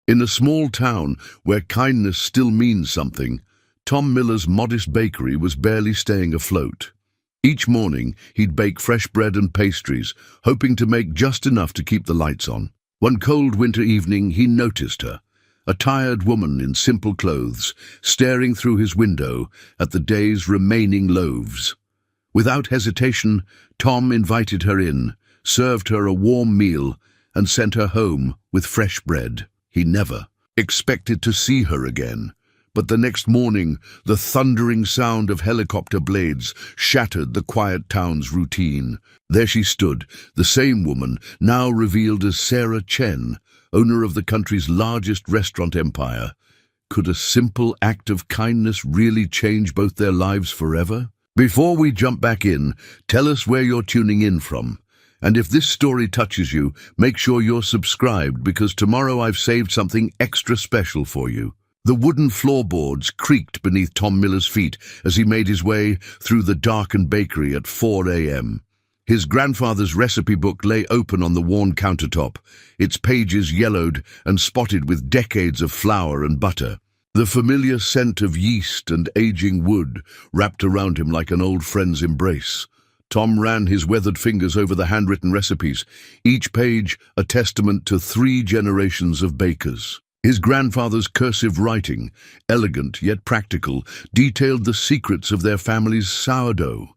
In a small town where kindness still means something, Tom Miller's modest bakery was barely staying afloat. Each morning, he'd bake fresh bread and pastries, hoping to make just enough to keep the lights on. One cold winter evening, he noticed her, a tired woman in simple clothes, staring through his window at the day's remaining loaves. Without hesitation, Tom invited her in, served her a warm meal, and sent her home with fresh bread. He never expected to see her again, but the next morning, the thundering sound of helicopter blades shattered the quiet town's routine. There she stood, the same woman, now revealed as Sarah Chen, owner of the country's largest restaurant empire. Could a simple act of kindness really change both their lives forever? Before we jump back in, tell us where you're tuning in from. And if this story touches you, make sure you're subscribed, because tomorrow I've saved something extra special for you. The wooden floorboards creaked beneath Tom Miller's feet as he made his way through the darkened bakery at 4 a.m. His grandfather's recipe book lay open on the worn countertop, its pages yellowed and spotted with decades of flour and butter. The familiar scent of yeast and aging wood wrapped around him like an old friend's embrace. Tom ran his weathered fingers over the handwritten recipes, each page a testament to 3 generations of bakers. His grandfather's cursive writing, elegant yet practical, detailed the secrets of their family's sourdough,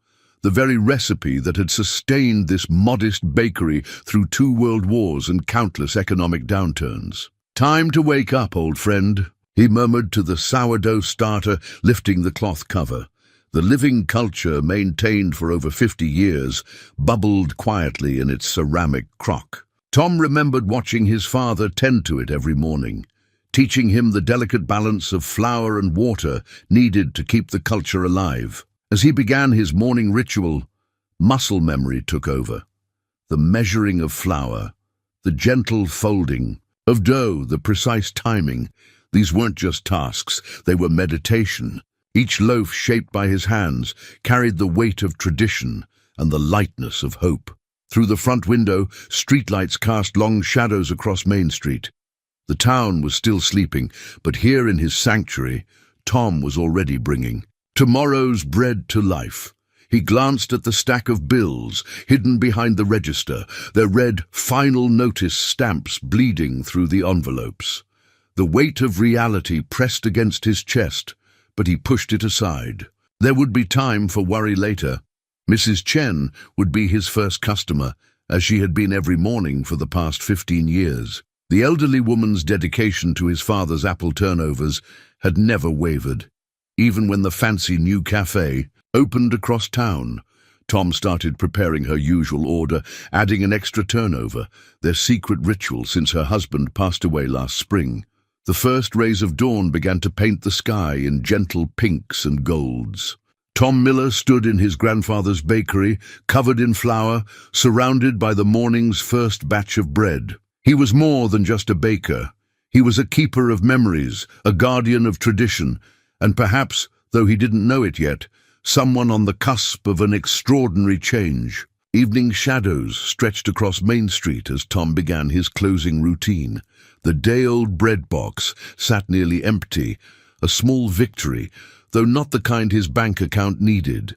the very recipe that had sustained this modest bakery through 2 world wars and countless economic downturns. "Time to wake up, old friend," he murmured to the sourdough starter, lifting the cloth cover. The living culture, maintained for over 50 years, bubbled quietly in its ceramic crock. Tom remembered watching his father tend to it every morning, teaching him the delicate balance of flour and water needed to keep the culture alive. As he began his morning ritual, muscle memory took over. The measuring of flour, the gentle folding of dough, the precise timing. These weren't just tasks, they were meditation. Each loaf, shaped by his hands, carried the weight of tradition and the lightness of hope. Through the front window, streetlights cast long shadows across Main Street. The town was still sleeping, but here in his sanctuary, Tom was already bringing tomorrow's bread to life. He glanced at the stack of bills hidden behind the register, their red final notice stamps bleeding through the envelopes. The weight of reality pressed against his chest, but he pushed it aside. There would be time for worry later. Mrs. Chen would be his first customer, as she had been every morning for the past 15 years. The elderly woman's dedication to his father's apple turnovers had never wavered. Even when the fancy new cafe opened across town, Tom started preparing her usual order, adding an extra turnover, their secret ritual since her husband passed away last spring. The first rays of dawn began to paint the sky in gentle pinks and golds. Tom Miller stood in his grandfather's bakery, covered in flour, surrounded by the morning's first batch of bread. He was more than just a baker. He was a keeper of memories, a guardian of tradition, and perhaps, though he didn't know it yet, someone on the cusp of an extraordinary change. Evening shadows stretched across Main Street as Tom began his closing routine. The day-old bread box sat nearly empty, a small victory, though not the kind his bank account needed.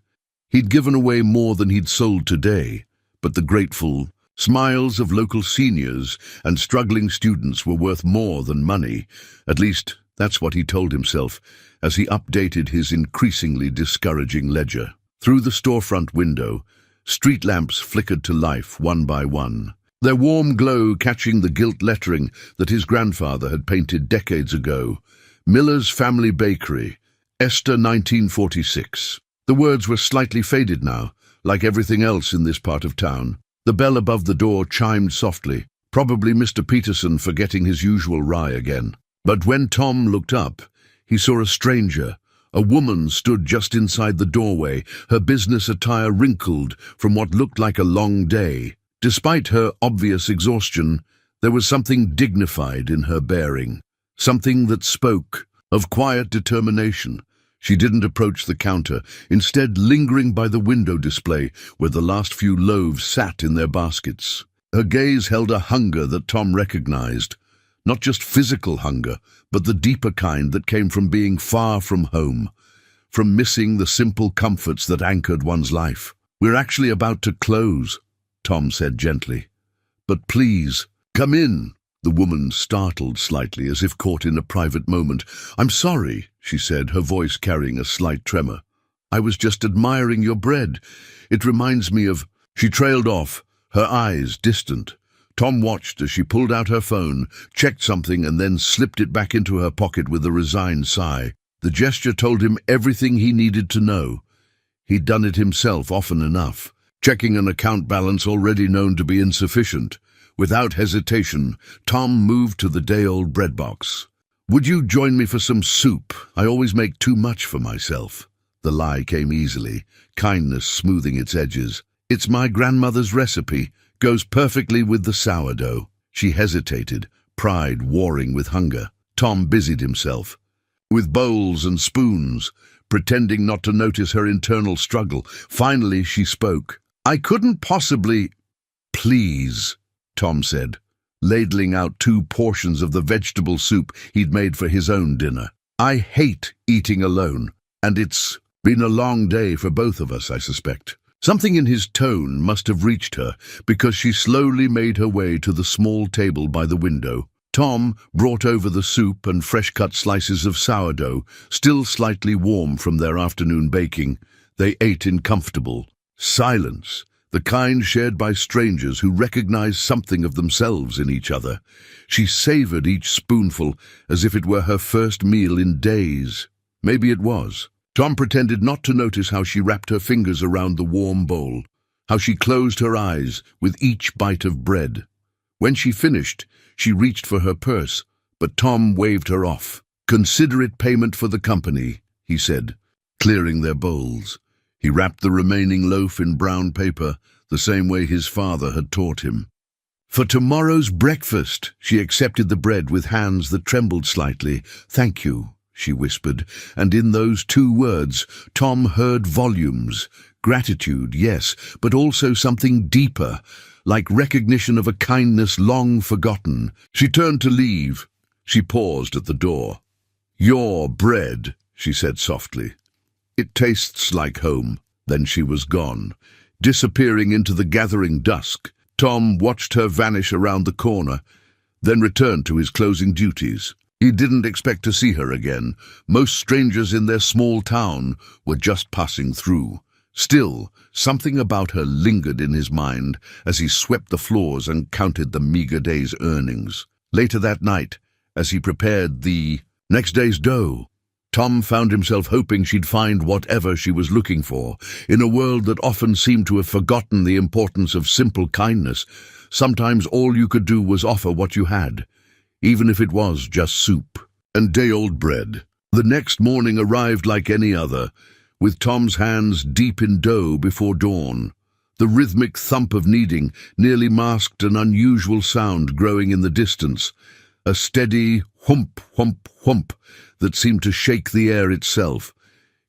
He'd given away more than he'd sold today, but the grateful smiles of local seniors and struggling students were worth more than money. At least, that's what he told himself as he updated his increasingly discouraging ledger. Through the storefront window, street lamps flickered to life one by one, their warm glow catching the gilt lettering that his grandfather had painted decades ago. Miller's Family Bakery, Esther 1946. The words were slightly faded now, like everything else in this part of town. The bell above the door chimed softly, probably Mr. Peterson forgetting his usual rye again. But when Tom looked up, he saw a stranger. A woman stood just inside the doorway, her business attire wrinkled from what looked like a long day. Despite her obvious exhaustion, there was something dignified in her bearing, something that spoke of quiet determination. She didn't approach the counter, instead lingering by the window display where the last few loaves sat in their baskets. Her gaze held a hunger that Tom recognized, Not just physical hunger, but the deeper kind that came from being far from home, from missing the simple comforts that anchored one's life. "We're actually about to close," Tom said gently. "But please, come in." The woman startled slightly, as if caught in a private moment. "I'm sorry," she said, her voice carrying a slight tremor. "I was just admiring your bread. It reminds me of—" She trailed off, her eyes distant. Tom watched as she pulled out her phone, checked something, and then slipped it back into her pocket with a resigned sigh. The gesture told him everything he needed to know. He'd done it himself often enough, checking an account balance already known to be insufficient. Without hesitation, Tom moved to the day-old bread box. "Would you join me for some soup? I always make too much for myself." The lie came easily, kindness smoothing its edges. "It's my grandmother's recipe. Goes perfectly with the sourdough." She hesitated, pride warring with hunger. Tom busied himself with bowls and spoons, pretending not to notice her internal struggle. Finally, she spoke. "I couldn't possibly—" "Please," Tom said, ladling out 2 portions of the vegetable soup he'd made for his own dinner. "I hate eating alone, and it's been a long day for both of us, I suspect." Something in his tone must have reached her, because she slowly made her way to the small table by the window. Tom brought over the soup and fresh-cut slices of sourdough, still slightly warm from their afternoon baking. They ate in comfortable silence, the kind shared by strangers who recognize something of themselves in each other. She savored each spoonful as if it were her first meal in days. Maybe it was. Tom pretended not to notice how she wrapped her fingers around the warm bowl, how she closed her eyes with each bite of bread. When she finished, she reached for her purse, but Tom waved her off. "Consider it payment for the company," he said, clearing their bowls. He wrapped the remaining loaf in brown paper, the same way his father had taught him. "For tomorrow's breakfast." She accepted the bread with hands that trembled slightly. "Thank you," she whispered, and in those 2 words, Tom heard volumes. Gratitude, yes, but also something deeper, like recognition of a kindness long forgotten. She turned to leave. She paused at the door. "Your bread," she said softly. "It tastes like home." Then she was gone, disappearing into the gathering dusk. Tom watched her vanish around the corner, then returned to his closing duties. He didn't expect to see her again. Most strangers in their small town were just passing through. Still, something about her lingered in his mind as he swept the floors and counted the meager day's earnings. Later that night, as he prepared the next day's dough, Tom found himself hoping she'd find whatever she was looking for. In a world that often seemed to have forgotten the importance of simple kindness, sometimes all you could do was offer what you had, even if it was just soup and day-old bread. The next morning arrived like any other, with Tom's hands deep in dough before dawn. The rhythmic thump of kneading nearly masked an unusual sound growing in the distance, a steady whump, whump, whump that seemed to shake the air itself.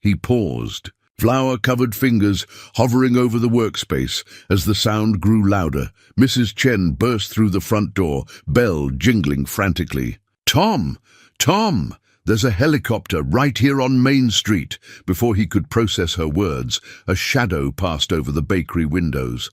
He paused, flour-covered fingers hovering over the workspace as the sound grew louder. Mrs. Chen burst through the front door, bell jingling frantically. "Tom! Tom! There's a helicopter right here on Main Street." Before he could process her words, a shadow passed over the bakery windows.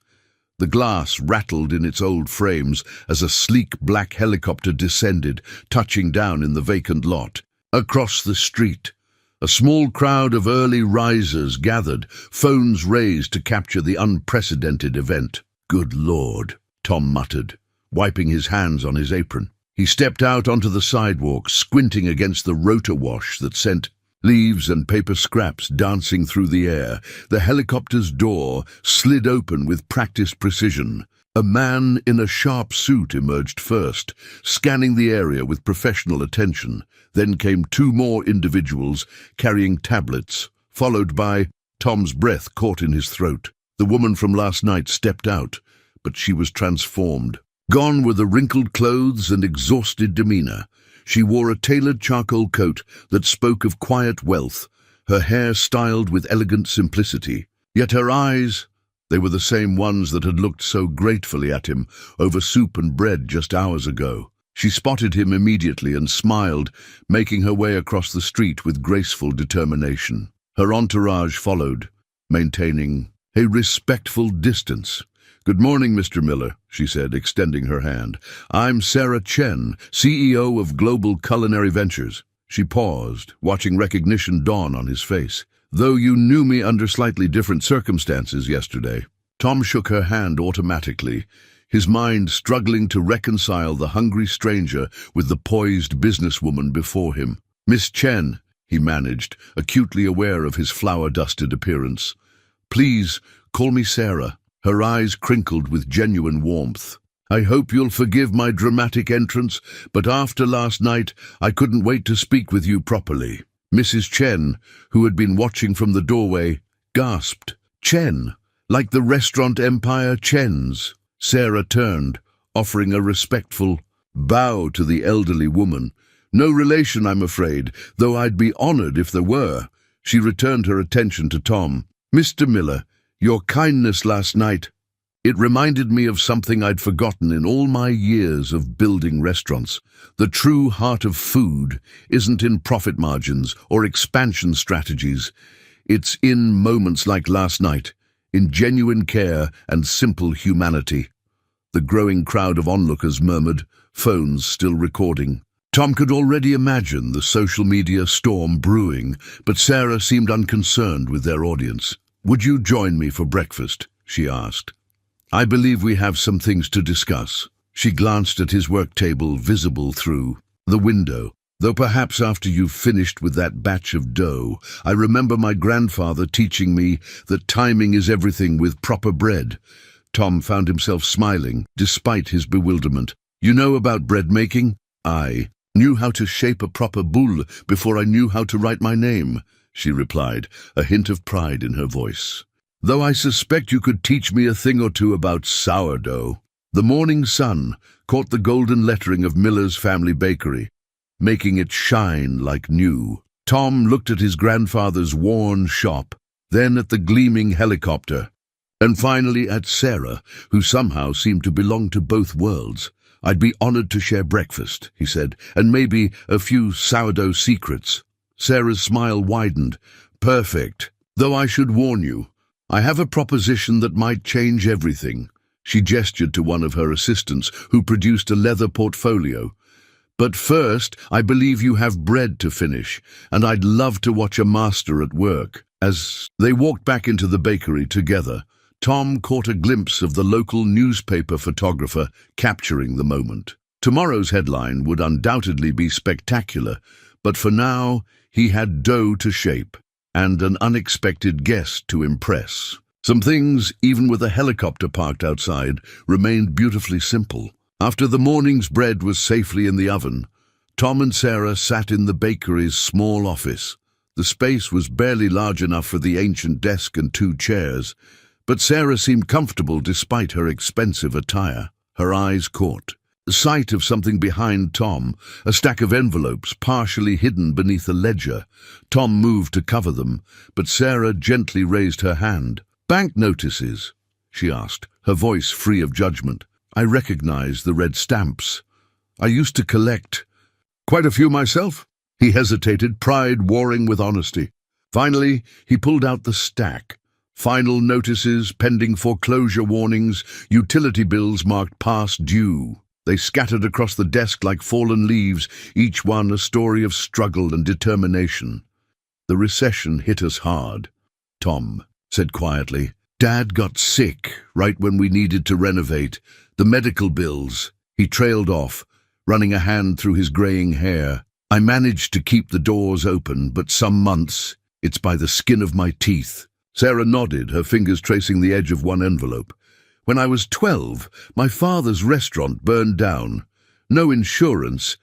The glass rattled in its old frames as a sleek black helicopter descended, touching down in the vacant lot. Across the street, a small crowd of early risers gathered, phones raised to capture the unprecedented event. "Good Lord," Tom muttered, wiping his hands on his apron. He stepped out onto the sidewalk, squinting against the rotor wash that sent leaves and paper scraps dancing through the air. The helicopter's door slid open with practiced precision. A man in a sharp suit emerged first, scanning the area with professional attention. Then came 2 more individuals carrying tablets, followed by— Tom's breath caught in his throat. The woman from last night stepped out, but she was transformed. Gone were the wrinkled clothes and exhausted demeanor. She wore a tailored charcoal coat that spoke of quiet wealth, her hair styled with elegant simplicity. Yet her eyes, they were the same ones that had looked so gratefully at him over soup and bread just hours ago. She spotted him immediately and smiled, making her way across the street with graceful determination. Her entourage followed, maintaining a respectful distance. "Good morning, Mr. Miller," she said, extending her hand. "I'm Sarah Chen, CEO of Global Culinary Ventures." She paused, watching recognition dawn on his face. "Though you knew me under slightly different circumstances yesterday." Tom shook her hand automatically, his mind struggling to reconcile the hungry stranger with the poised businesswoman before him. "Miss Chen," he managed, acutely aware of his flour-dusted appearance. "Please, call me Sarah." Her eyes crinkled with genuine warmth. "I hope you'll forgive my dramatic entrance, but after last night, I couldn't wait to speak with you properly." Mrs. Chen, who had been watching from the doorway, gasped. "Chen? Like the restaurant empire Chen's?" Sarah turned, offering a respectful bow to the elderly woman. "No relation, I'm afraid, though I'd be honored if there were." She returned her attention to Tom. "Mr. Miller, your kindness last night, it reminded me of something I'd forgotten in all my years of building restaurants. The true heart of food isn't in profit margins or expansion strategies. It's in moments like last night, in genuine care and simple humanity." The growing crowd of onlookers murmured, phones still recording. Tom could already imagine the social media storm brewing, but Sarah seemed unconcerned with their audience. "Would you join me for breakfast?" she asked. "I believe we have some things to discuss." She glanced at his work table, visible through the window. "Though perhaps after you've finished with that batch of dough, I remember my grandfather teaching me that timing is everything with proper bread." Tom found himself smiling, despite his bewilderment. "You know about bread making?" "I knew how to shape a proper boule before I knew how to write my name," she replied, a hint of pride in her voice. "Though I suspect you could teach me a thing or two about sourdough." The morning sun caught the golden lettering of Miller's family bakery, making it shine like new. Tom looked at his grandfather's worn shop, then at the gleaming helicopter, and finally at Sarah, who somehow seemed to belong to both worlds. "I'd be honored to share breakfast," he said, "and maybe a few sourdough secrets." Sarah's smile widened. "Perfect. Though I should warn you, I have a proposition that might change everything." She gestured to one of her assistants, who produced a leather portfolio. "But first, I believe you have bread to finish, and I'd love to watch a master at work." As they walked back into the bakery together, Tom caught a glimpse of the local newspaper photographer capturing the moment. Tomorrow's headline would undoubtedly be spectacular, but for now, he had dough to shape and an unexpected guest to impress. Some things, even with a helicopter parked outside, remained beautifully simple. After the morning's bread was safely in the oven, Tom and Sarah sat in the bakery's small office. The space was barely large enough for the ancient desk and 2 chairs, but Sarah seemed comfortable despite her expensive attire. Her eyes caught the sight of something behind Tom, a stack of envelopes partially hidden beneath a ledger. Tom moved to cover them, but Sarah gently raised her hand. "Bank notices?" she asked, her voice free of judgment. "I recognize the red stamps. I used to collect quite a few myself." He hesitated, pride warring with honesty. Finally, he pulled out the stack. Final notices, pending foreclosure warnings, utility bills marked past due. They scattered across the desk like fallen leaves, each one a story of struggle and determination. "The recession hit us hard," Tom said quietly. "Dad got sick right when we needed to renovate. The medical bills." He trailed off, running a hand through his graying hair. "I managed to keep the doors open, but some months, it's by the skin of my teeth." Sarah nodded, her fingers tracing the edge of one envelope. "When I was 12, my father's restaurant burned down. No insurance.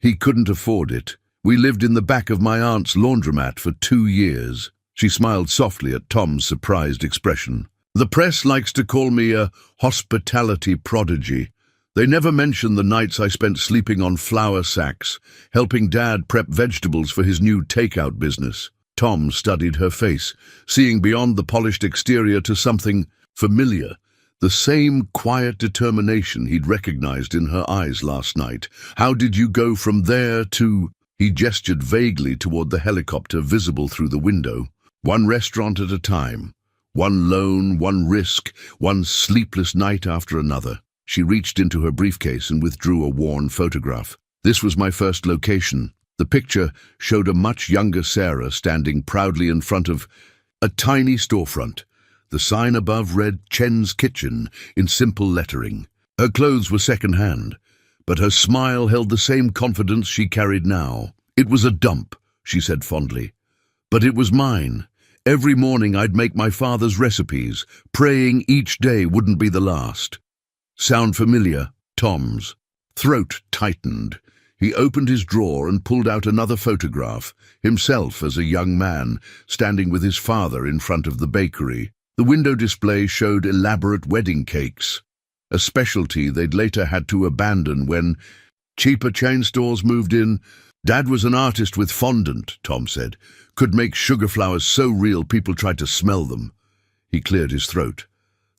He couldn't afford it. We lived in the back of my aunt's laundromat for 2 years. She smiled softly at Tom's surprised expression. "The press likes to call me a hospitality prodigy. They never mention the nights I spent sleeping on flour sacks, helping Dad prep vegetables for his new takeout business." Tom studied her face, seeing beyond the polished exterior to something familiar. The same quiet determination he'd recognized in her eyes last night. How did you go from there to... He gestured vaguely toward the helicopter visible through the window. One restaurant at a time. One loan, one risk, one sleepless night after another. She reached into her briefcase and withdrew a worn photograph. This was my first location. The picture showed a much younger Sarah standing proudly in front of a tiny storefront. The sign above read Chen's Kitchen in simple lettering. Her clothes were second-hand, but her smile held the same confidence she carried now. It was a dump, she said fondly, but it was mine. Every morning I'd make my father's recipes, praying each day wouldn't be the last. Sound familiar? Tom's throat tightened. He opened his drawer and pulled out another photograph, himself as a young man, standing with his father in front of the bakery. The window display showed elaborate wedding cakes, a specialty they'd later had to abandon when cheaper chain stores moved in. Dad was an artist with fondant, Tom said. Could make sugar flowers so real people tried to smell them. He cleared his throat.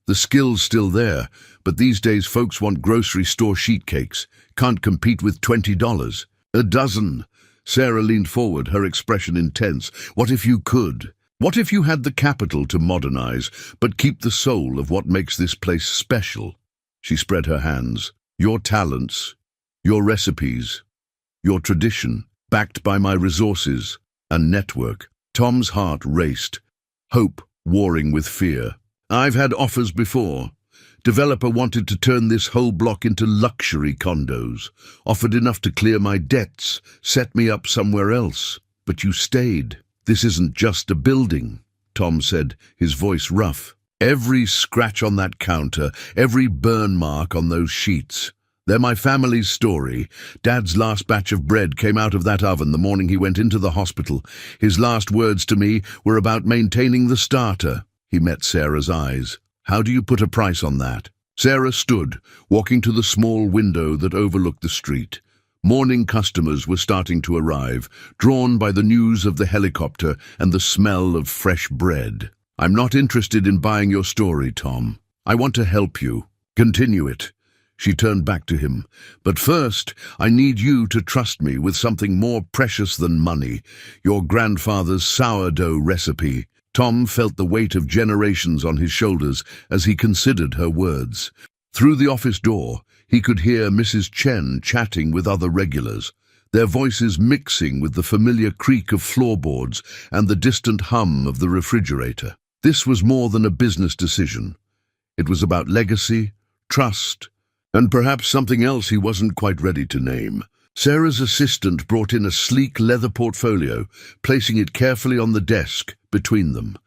The skill's still there, but these days folks want grocery store sheet cakes. Can't compete with $20. A dozen. Sarah leaned forward, her expression intense. What if you could? What if you had the capital to modernize, but keep the soul of what makes this place special? She spread her hands. Your talents, your recipes, your tradition, backed by my resources and network. Tom's heart raced, hope warring with fear. I've had offers before. Developer wanted to turn this whole block into luxury condos, offered enough to clear my debts, set me up somewhere else. But you stayed. This isn't just a building, Tom said, his voice rough. Every scratch on that counter, every burn mark on those sheets. They're my family's story. Dad's last batch of bread came out of that oven the morning he went into the hospital. His last words to me were about maintaining the starter. He met Sarah's eyes. How do you put a price on that? Sarah stood, walking to the small window that overlooked the street. Morning customers were starting to arrive, drawn by the news of the helicopter and the smell of fresh bread. I'm not interested in buying your story, Tom. I want to help you. Continue it. She turned back to him. But first, I need you to trust me with something more precious than money, your grandfather's sourdough recipe. Tom felt the weight of generations on his shoulders as he considered her words. Through the office door, he could hear Mrs. Chen chatting with other regulars, their voices mixing with the familiar creak of floorboards and the distant hum of the refrigerator. This was more than a business decision. It was about legacy, trust, and perhaps something else he wasn't quite ready to name. Sarah's assistant brought in a sleek leather portfolio, placing it carefully on the desk between them.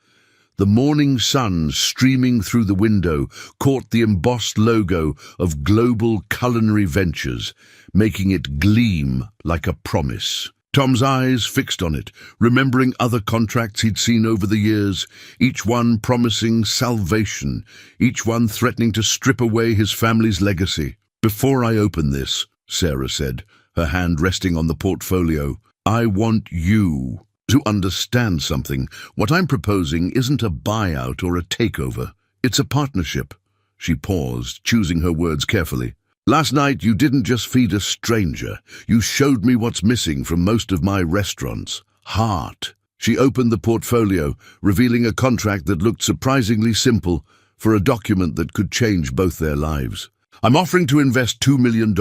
The morning sun streaming through the window caught the embossed logo of Global Culinary Ventures, making it gleam like a promise. Tom's eyes fixed on it, remembering other contracts he'd seen over the years, each one promising salvation, each one threatening to strip away his family's legacy. Before I open this, Sarah said, her hand resting on the portfolio, I want you to understand something. What I'm proposing isn't a buyout or a takeover. It's a partnership. She paused, choosing her words carefully. Last night you didn't just feed a stranger. You showed me what's missing from most of my restaurants. Heart. She opened the portfolio, revealing a contract that looked surprisingly simple for a document that could change both their lives. I'm offering to invest $2 million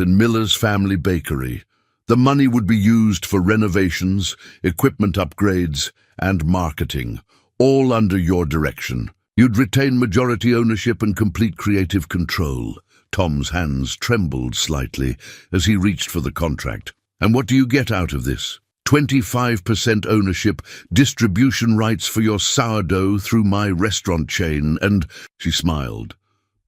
in Miller's Family Bakery. The money would be used for renovations, equipment upgrades, and marketing, all under your direction. You'd retain majority ownership and complete creative control. Tom's hands trembled slightly as he reached for the contract. And what do you get out of this? 25% ownership, distribution rights for your sourdough through my restaurant chain, and, she smiled,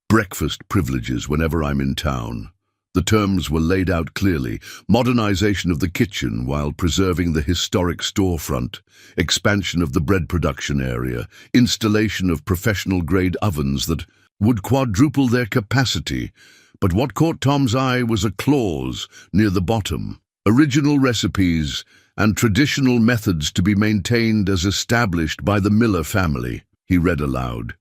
breakfast privileges whenever I'm in town. The terms were laid out clearly: modernization of the kitchen while preserving the historic storefront, expansion of the bread production area, installation of professional-grade ovens that would quadruple their capacity. But what caught Tom's eye was a clause near the bottom: original recipes and traditional methods to be maintained as established by the Miller family. He read aloud,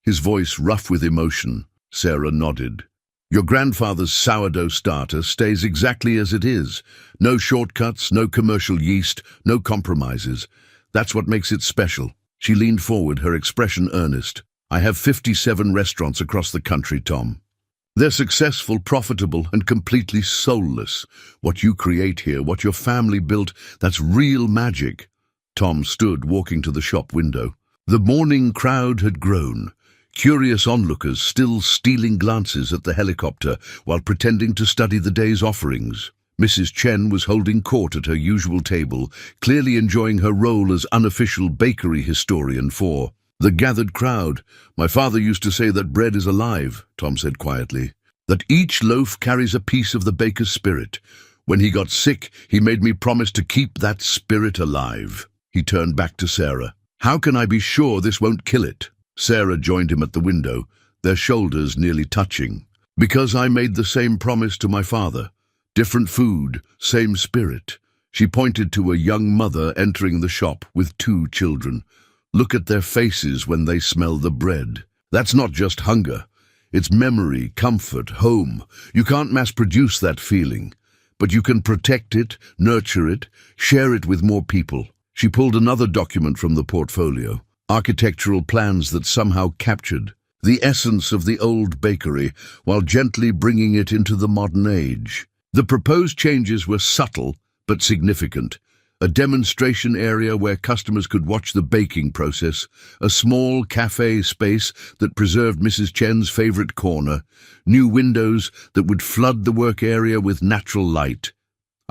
his voice rough with emotion. Sarah nodded. Your grandfather's sourdough starter stays exactly as it is. No shortcuts, no commercial yeast, no compromises. That's what makes it special. She leaned forward, her expression earnest. I have 57 restaurants across the country, Tom. They're successful, profitable, and completely soulless. What you create here, what your family built, that's real magic. Tom stood, walking to the shop window. The morning crowd had grown. Curious onlookers still stealing glances at the helicopter while pretending to study the day's offerings. Mrs. Chen was holding court at her usual table, clearly enjoying her role as unofficial bakery historian for the gathered crowd. My father used to say that bread is alive, Tom said quietly, that each loaf carries a piece of the baker's spirit. When he got sick, he made me promise to keep that spirit alive. He turned back to Sarah. How can I be sure this won't kill it? Sarah joined him at the window, their shoulders nearly touching. Because I made the same promise to my father. Different food, same spirit. She pointed to a young mother entering the shop with 2 children. Look at their faces when they smell the bread. That's not just hunger. It's memory, comfort, home. You can't mass-produce that feeling. But you can protect it, nurture it, share it with more people. She pulled another document from the portfolio. Architectural plans that somehow captured the essence of the old bakery while gently bringing it into the modern age. The proposed changes were subtle but significant. A demonstration area where customers could watch the baking process, a small cafe space that preserved Mrs. Chen's favorite corner, new windows that would flood the work area with natural light.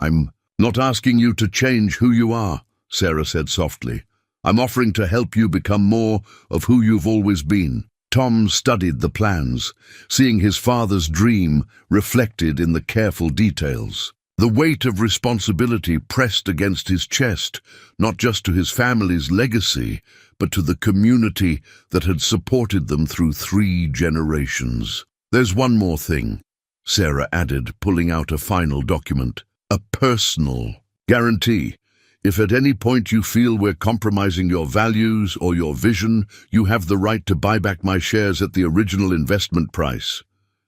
I'm not asking you to change who you are, Sarah said softly. I'm offering to help you become more of who you've always been. Tom studied the plans, seeing his father's dream reflected in the careful details. The weight of responsibility pressed against his chest, not just to his family's legacy, but to the community that had supported them through 3 generations. There's one more thing, Sarah added, pulling out a final document. A personal guarantee. If at any point you feel we're compromising your values or your vision, you have the right to buy back my shares at the original investment price.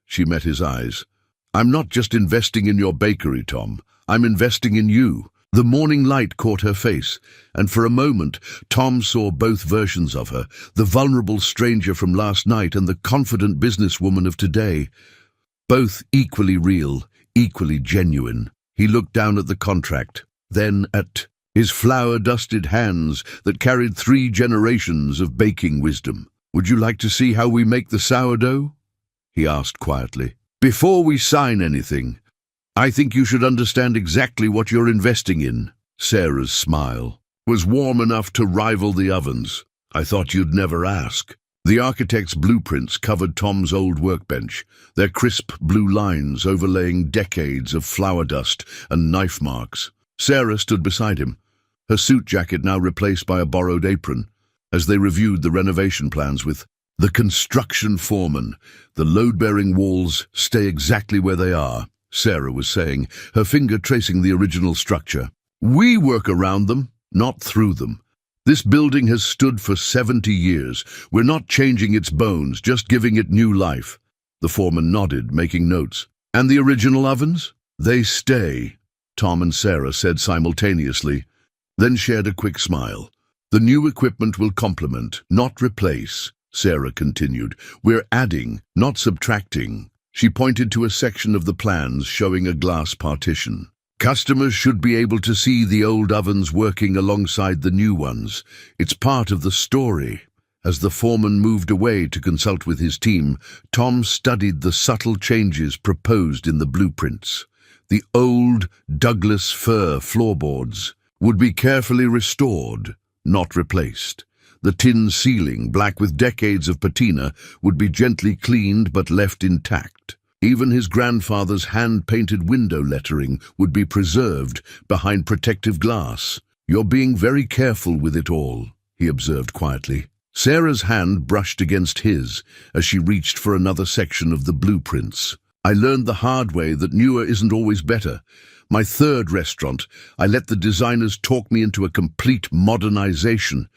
She met his eyes. I'm not just investing in your bakery, Tom. I'm investing in you. The morning light caught her face, and for a moment, Tom saw both versions of her, the vulnerable stranger from last night and the confident businesswoman of today. Both equally real, equally genuine. He looked down at the contract, then at his flour-dusted hands that carried 3 generations of baking wisdom. Would you like to see how we make the sourdough? He asked quietly. Before we sign anything, I think you should understand exactly what you're investing in. Sarah's smile was warm enough to rival the oven's. I thought you'd never ask. The architect's blueprints covered Tom's old workbench, their crisp blue lines overlaying decades of flour dust and knife marks. Sarah stood beside him, her suit jacket now replaced by a borrowed apron, as they reviewed the renovation plans with the construction foreman. The load-bearing walls stay exactly where they are, Sarah was saying, her finger tracing the original structure. We work around them, not through them. This building has stood for 70 years. We're not changing its bones, just giving it new life. The foreman nodded, making notes. And the original ovens? They stay, Tom and Sarah said simultaneously, then shared a quick smile. The new equipment will complement, not replace, Sarah continued. We're adding, not subtracting. She pointed to a section of the plans showing a glass partition. Customers should be able to see the old ovens working alongside the new ones. It's part of the story. As the foreman moved away to consult with his team, Tom studied the subtle changes proposed in the blueprints. The old Douglas fir floorboards would be carefully restored, not replaced. The tin ceiling, black with decades of patina, would be gently cleaned but left intact. Even his grandfather's hand-painted window lettering would be preserved behind protective glass. You're being very careful with it all, he observed quietly. Sarah's hand brushed against his as she reached for another section of the blueprints. I learned the hard way that newer isn't always better. My third restaurant, I let the designers talk me into a complete modernization.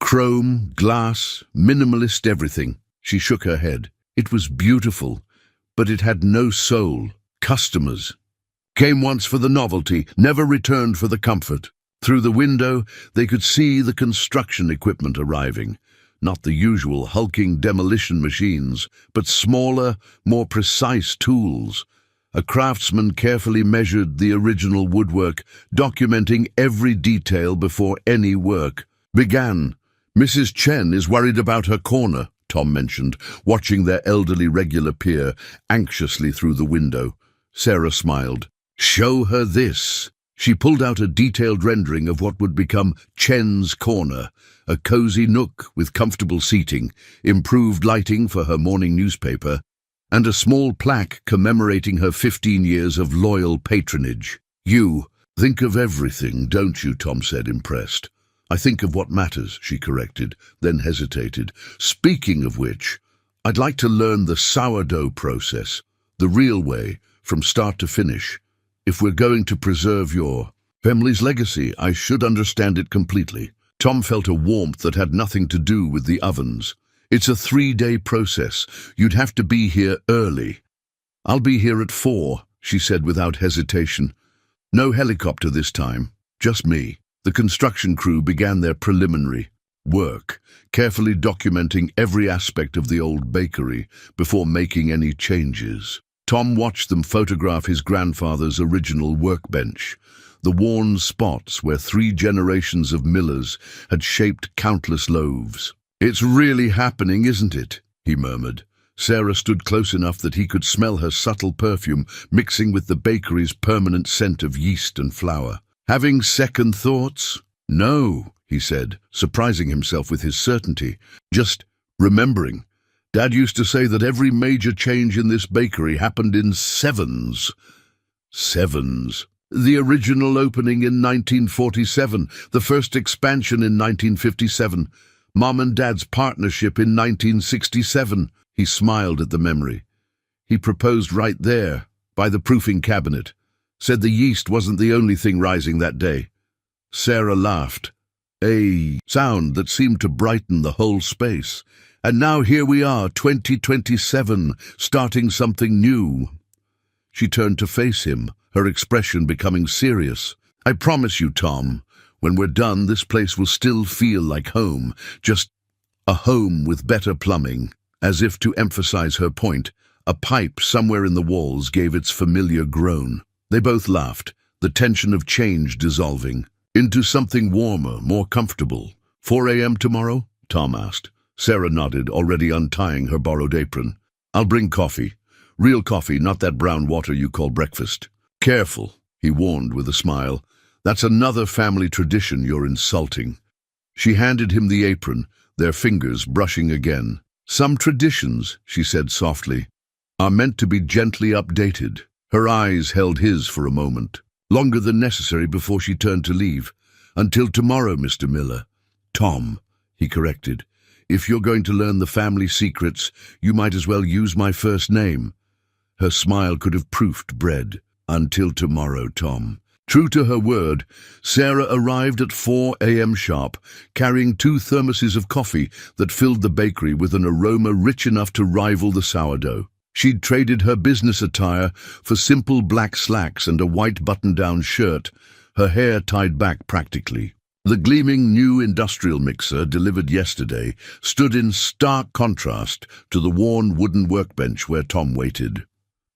Chrome, glass, minimalist everything. She shook her head. It was beautiful, but it had no soul. Customers came once for the novelty, never returned for the comfort. Through the window, they could see the construction equipment arriving. Not the usual hulking demolition machines, but smaller, more precise tools. A craftsman carefully measured the original woodwork, documenting every detail before any work began. "Mrs. Chen is worried about her corner," Tom mentioned, watching their elderly regular peer anxiously through the window. Sarah smiled. "Show her this." She pulled out a detailed rendering of what would become Chen's corner, a cozy nook with comfortable seating, improved lighting for her morning newspaper, and a small plaque commemorating her 15 years of loyal patronage. "You think of everything, don't you?" Tom said, impressed. "I think of what matters," she corrected, then hesitated. "Speaking of which, I'd like to learn the sourdough process, the real way, from start to finish. If we're going to preserve your family's legacy, I should understand it completely." Tom felt a warmth that had nothing to do with the ovens. "It's a 3-day process. You'd have to be here early." "I'll be here at 4, she said without hesitation. "No helicopter this time, just me." The construction crew began their preliminary work, carefully documenting every aspect of the old bakery before making any changes. Tom watched them photograph his grandfather's original workbench, the worn spots where 3 generations of millers had shaped countless loaves. "It's really happening, isn't it?" he murmured. Sarah stood close enough that he could smell her subtle perfume mixing with the bakery's permanent scent of yeast and flour. "Having second thoughts?" "No," he said, surprising himself with his certainty. "Just remembering. Dad used to say that every major change in this bakery happened in sevens." Sevens. The original opening in 1947, the first expansion in 1957, Mom and Dad's partnership in 1967. He smiled at the memory. He proposed right there, by the proofing cabinet. Said the yeast wasn't the only thing rising that day. Sarah laughed, a sound that seemed to brighten the whole space. "And now here we are, 2027, starting something new." She turned to face him, her expression becoming serious. "I promise you, Tom, when we're done, this place will still feel like home, just a home with better plumbing." As if to emphasize her point, a pipe somewhere in the walls gave its familiar groan. They both laughed, the tension of change dissolving. "Into something warmer, more comfortable. 4 a.m. tomorrow?" Tom asked. Sarah nodded, already untying her borrowed apron. "I'll bring coffee. Real coffee, not that brown water you call breakfast." "Careful," he warned with a smile. "That's another family tradition you're insulting." She handed him the apron, their fingers brushing again. "Some traditions," she said softly, "are meant to be gently updated." Her eyes held his for a moment, longer than necessary before she turned to leave. "Until tomorrow, Mr. Miller." "Tom," he corrected. "If you're going to learn the family secrets, you might as well use my first name." Her smile could have proofed bread. "Until tomorrow, Tom." True to her word, Sarah arrived at 4 a.m. sharp, carrying 2 thermoses of coffee that filled the bakery with an aroma rich enough to rival the sourdough. She'd traded her business attire for simple black slacks and a white button-down shirt, her hair tied back practically. The gleaming new industrial mixer, delivered yesterday, stood in stark contrast to the worn wooden workbench where Tom waited.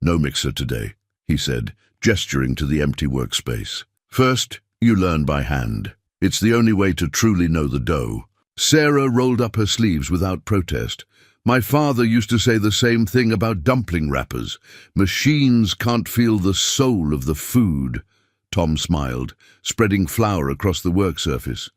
"No mixer today," he said, gesturing to the empty workspace. "First, you learn by hand. It's the only way to truly know the dough." Sarah rolled up her sleeves without protest. "My father used to say the same thing about dumpling wrappers. Machines can't feel the soul of the food." Tom smiled, spreading flour across the work surface.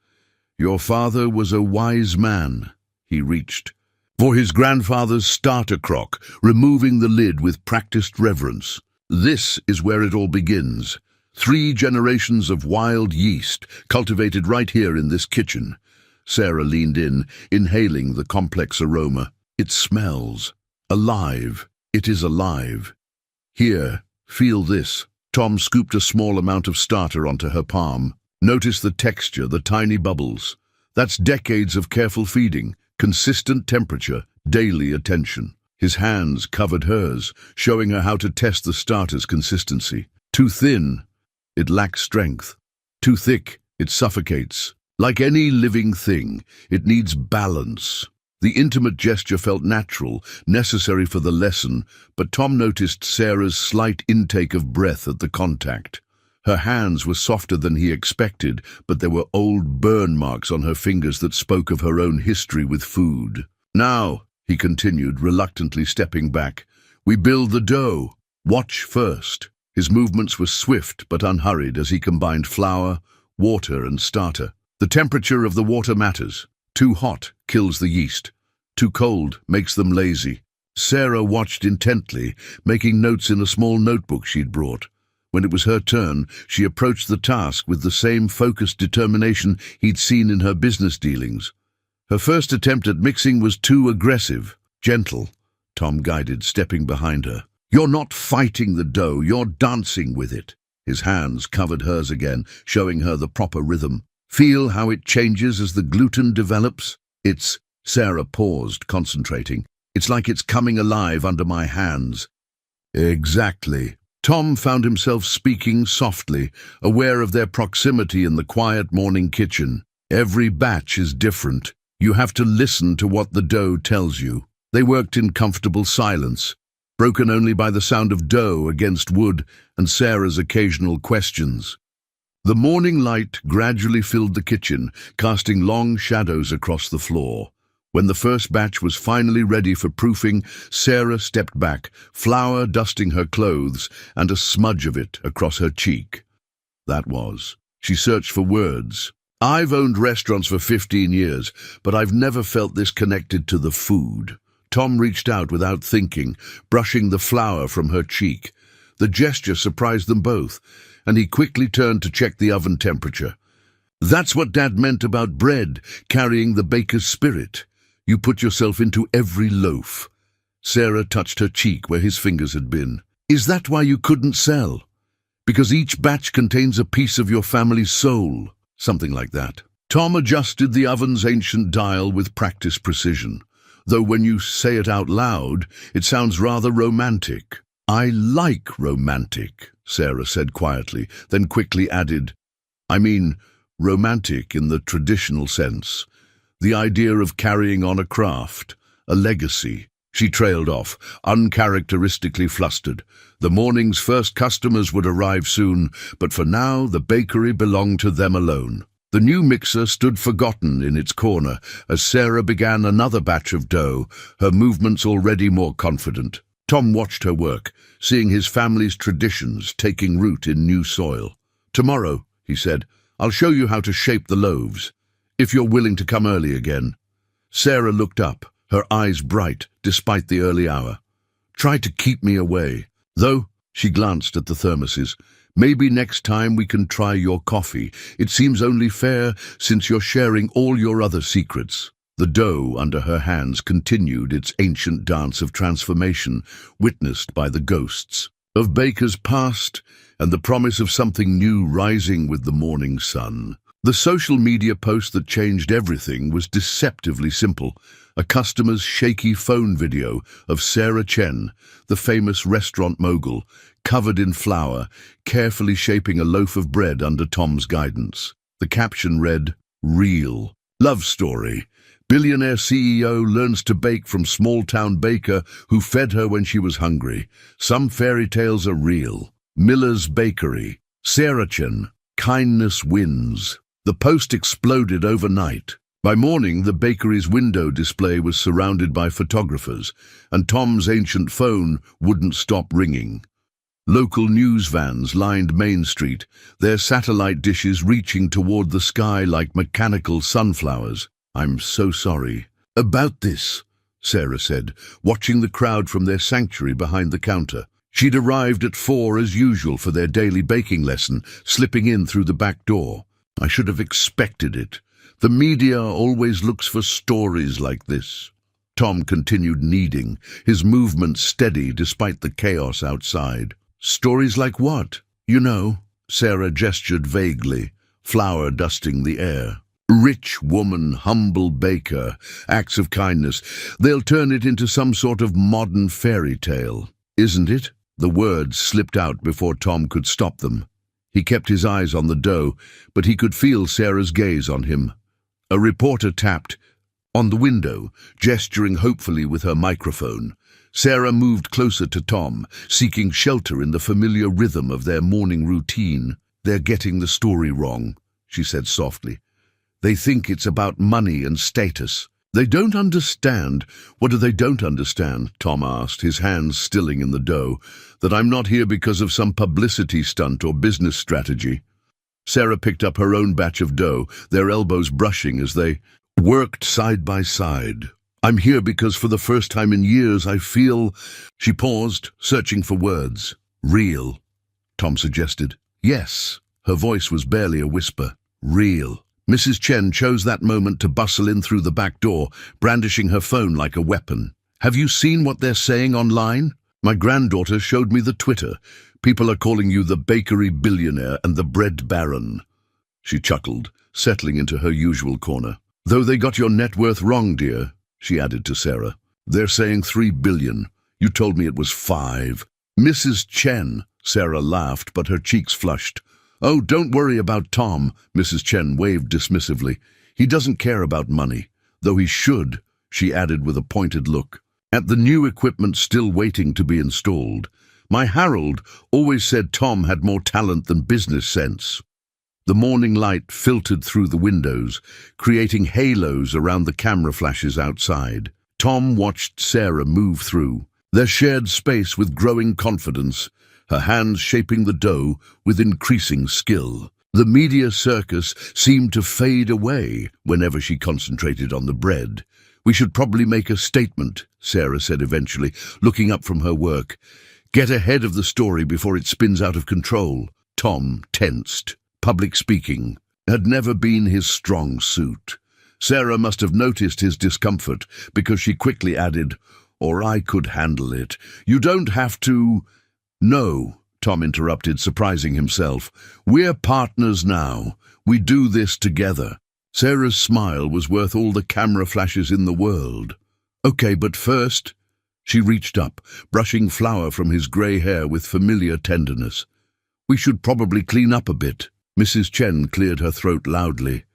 "Your father was a wise man." He reached for his grandfather's starter crock, removing the lid with practiced reverence. "This is where it all begins. 3 generations of wild yeast, cultivated right here in this kitchen." Sarah leaned in, inhaling the complex aroma. "It smells alive. It is alive. Here, feel this." Tom scooped a small amount of starter onto her palm. "Notice the texture, the tiny bubbles. That's decades of careful feeding, consistent temperature, daily attention. His hands covered hers, showing her how to test the starter's consistency. Too thin, it lacks strength. Too thick, it suffocates. Like any living thing, it needs balance. The intimate gesture felt natural, necessary for the lesson, but Tom noticed Sarah's slight intake of breath at the contact. Her hands were softer than he expected, but there were old burn marks on her fingers that spoke of her own history with food. "Now," he continued, reluctantly stepping back, "we build the dough. Watch first." His movements were swift but unhurried as he combined flour, water, and starter. The temperature of the water matters. Too hot kills the yeast. Too cold makes them lazy. Sarah watched intently, making notes in a small notebook she'd brought. When it was her turn, she approached the task with the same focused determination he'd seen in her business dealings. Her first attempt at mixing was too aggressive. "Gentle," Tom guided, stepping behind her. "You're not fighting the dough, you're dancing with it." His hands covered hers again, showing her the proper rhythm. "Feel how it changes as the gluten develops?" Sarah paused, concentrating. "It's like it's coming alive under my hands." "Exactly." Tom found himself speaking softly, aware of their proximity in the quiet morning kitchen. "Every batch is different. You have to listen to what the dough tells you." They worked in comfortable silence, broken only by the sound of dough against wood and Sarah's occasional questions. The morning light gradually filled the kitchen, casting long shadows across the floor. When the first batch was finally ready for proofing, Sarah stepped back, flour dusting her clothes and a smudge of it across her cheek. She searched for words. "I've owned restaurants for 15 years, but I've never felt this connected to the food." Tom reached out without thinking, brushing the flour from her cheek. The gesture surprised them both, and he quickly turned to check the oven temperature. "That's what Dad meant about bread, carrying the baker's spirit. You put yourself into every loaf." Sarah touched her cheek where his fingers had been. "Is that why you couldn't sell? Because each batch contains a piece of your family's soul?" Something like that. Tom adjusted the oven's ancient dial with practiced precision, though when you say it out loud, it sounds rather romantic. "I like romantic," Sarah said quietly, then quickly added, "I mean romantic in the traditional sense. The idea of carrying on a craft, a legacy." She trailed off, uncharacteristically flustered. The morning's first customers would arrive soon, but for now the bakery belonged to them alone. The new mixer stood forgotten in its corner as Sarah began another batch of dough, her movements already more confident. Tom watched her work, seeing his family's traditions taking root in new soil. "Tomorrow," he said, "I'll show you how to shape the loaves, if you're willing to come early again." Sarah looked up, her eyes bright despite the early hour. "Try to keep me away. Though," she glanced at the thermoses, "maybe next time we can try your coffee. It seems only fair since you're sharing all your other secrets." The dough under her hands continued its ancient dance of transformation, witnessed by the ghosts of bakers past and the promise of something new rising with the morning sun. The social media post that changed everything was deceptively simple. A customer's shaky phone video of Sarah Chen, the famous restaurant mogul, covered in flour, carefully shaping a loaf of bread under Tom's guidance. The caption read, "Real. Love story. Billionaire CEO learns to bake from small-town baker who fed her when she was hungry. Some fairy tales are real. Miller's Bakery. Sarah Chen. Kindness wins." The post exploded overnight. By morning, the bakery's window display was surrounded by photographers, and Tom's ancient phone wouldn't stop ringing. Local news vans lined Main Street, their satellite dishes reaching toward the sky like mechanical sunflowers. "I'm so sorry about this," Sarah said, watching the crowd from their sanctuary behind the counter. She'd arrived at 4 as usual for their daily baking lesson, slipping in through the back door. "I should have expected it. The media always looks for stories like this." Tom continued kneading, his movements steady despite the chaos outside. "Stories like what?" "You know," Sarah gestured vaguely, flour dusting the air. Rich woman, humble baker, acts of kindness. They'll turn it into some sort of modern fairy tale, isn't it? The words slipped out before Tom could stop them. He kept his eyes on the dough, but he could feel Sarah's gaze on him. A reporter tapped on the window, gesturing hopefully with her microphone. Sarah moved closer to Tom, seeking shelter in the familiar rhythm of their morning routine. "They're getting the story wrong," she said softly. "They think it's about money and status." "They don't understand." "What do they don't understand?" Tom asked, his hands stilling in the dough. "That I'm not here because of some publicity stunt or business strategy." Sarah picked up her own batch of dough, their elbows brushing as they worked side by side. "I'm here because for the first time in years I feel—" She paused, searching for words. "Real," Tom suggested. "Yes." Her voice was barely a whisper. "Real." Mrs. Chen chose that moment to bustle in through the back door, brandishing her phone like a weapon. "Have you seen what they're saying online? My granddaughter showed me the Twitter. People are calling you the bakery billionaire and the bread baron." She chuckled, settling into her usual corner. "Though they got your net worth wrong, dear," she added to Sarah. "They're saying 3 billion. You told me it was 5. "Mrs. Chen," Sarah laughed, but her cheeks flushed. "Oh, don't worry about Tom," Mrs. Chen waved dismissively. "He doesn't care about money, though he should," she added with a pointed look at the new equipment still waiting to be installed. "My Harold always said Tom had more talent than business sense." The morning light filtered through the windows, creating halos around the camera flashes outside. Tom watched Sarah move through their shared space with growing confidence, her hands shaping the dough with increasing skill. The media circus seemed to fade away whenever she concentrated on the bread. "We should probably make a statement," Sarah said eventually, looking up from her work. "Get ahead of the story before it spins out of control." Tom tensed. Public speaking had never been his strong suit. Sarah must have noticed his discomfort because she quickly added, "Or I could handle it. You don't have to—" "No," Tom interrupted, surprising himself. "We're partners now. We do this together." Sarah's smile was worth all the camera flashes in the world. "Okay, but first—" She reached up, brushing flour from his grey hair with familiar tenderness. "We should probably clean up a bit." Mrs. Chen cleared her throat loudly.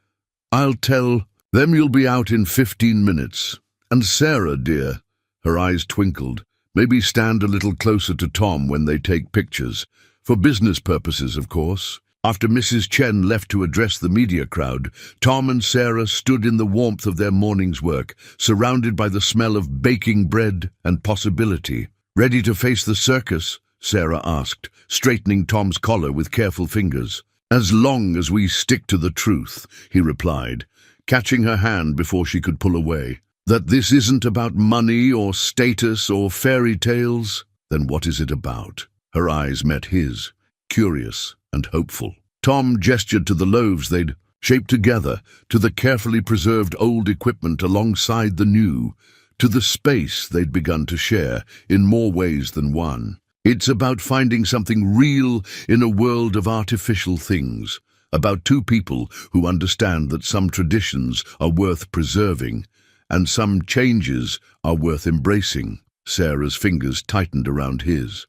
"I'll tell them you'll be out in 15 minutes. And Sarah, dear," her eyes twinkled, "maybe stand a little closer to Tom when they take pictures. For business purposes, of course." After Mrs. Chen left to address the media crowd, Tom and Sarah stood in the warmth of their morning's work, surrounded by the smell of baking bread and possibility. "Ready to face the circus?" Sarah asked, straightening Tom's collar with careful fingers. "As long as we stick to the truth," he replied, catching her hand before she could pull away. "That this isn't about money or status or fairy tales? Then what is it about?" Her eyes met his, curious and hopeful. Tom gestured to the loaves they'd shaped together, to the carefully preserved old equipment alongside the new, to the space they'd begun to share in more ways than one. "It's about finding something real in a world of artificial things, about two people who understand that some traditions are worth preserving and some changes are worth embracing." Sarah's fingers tightened around his.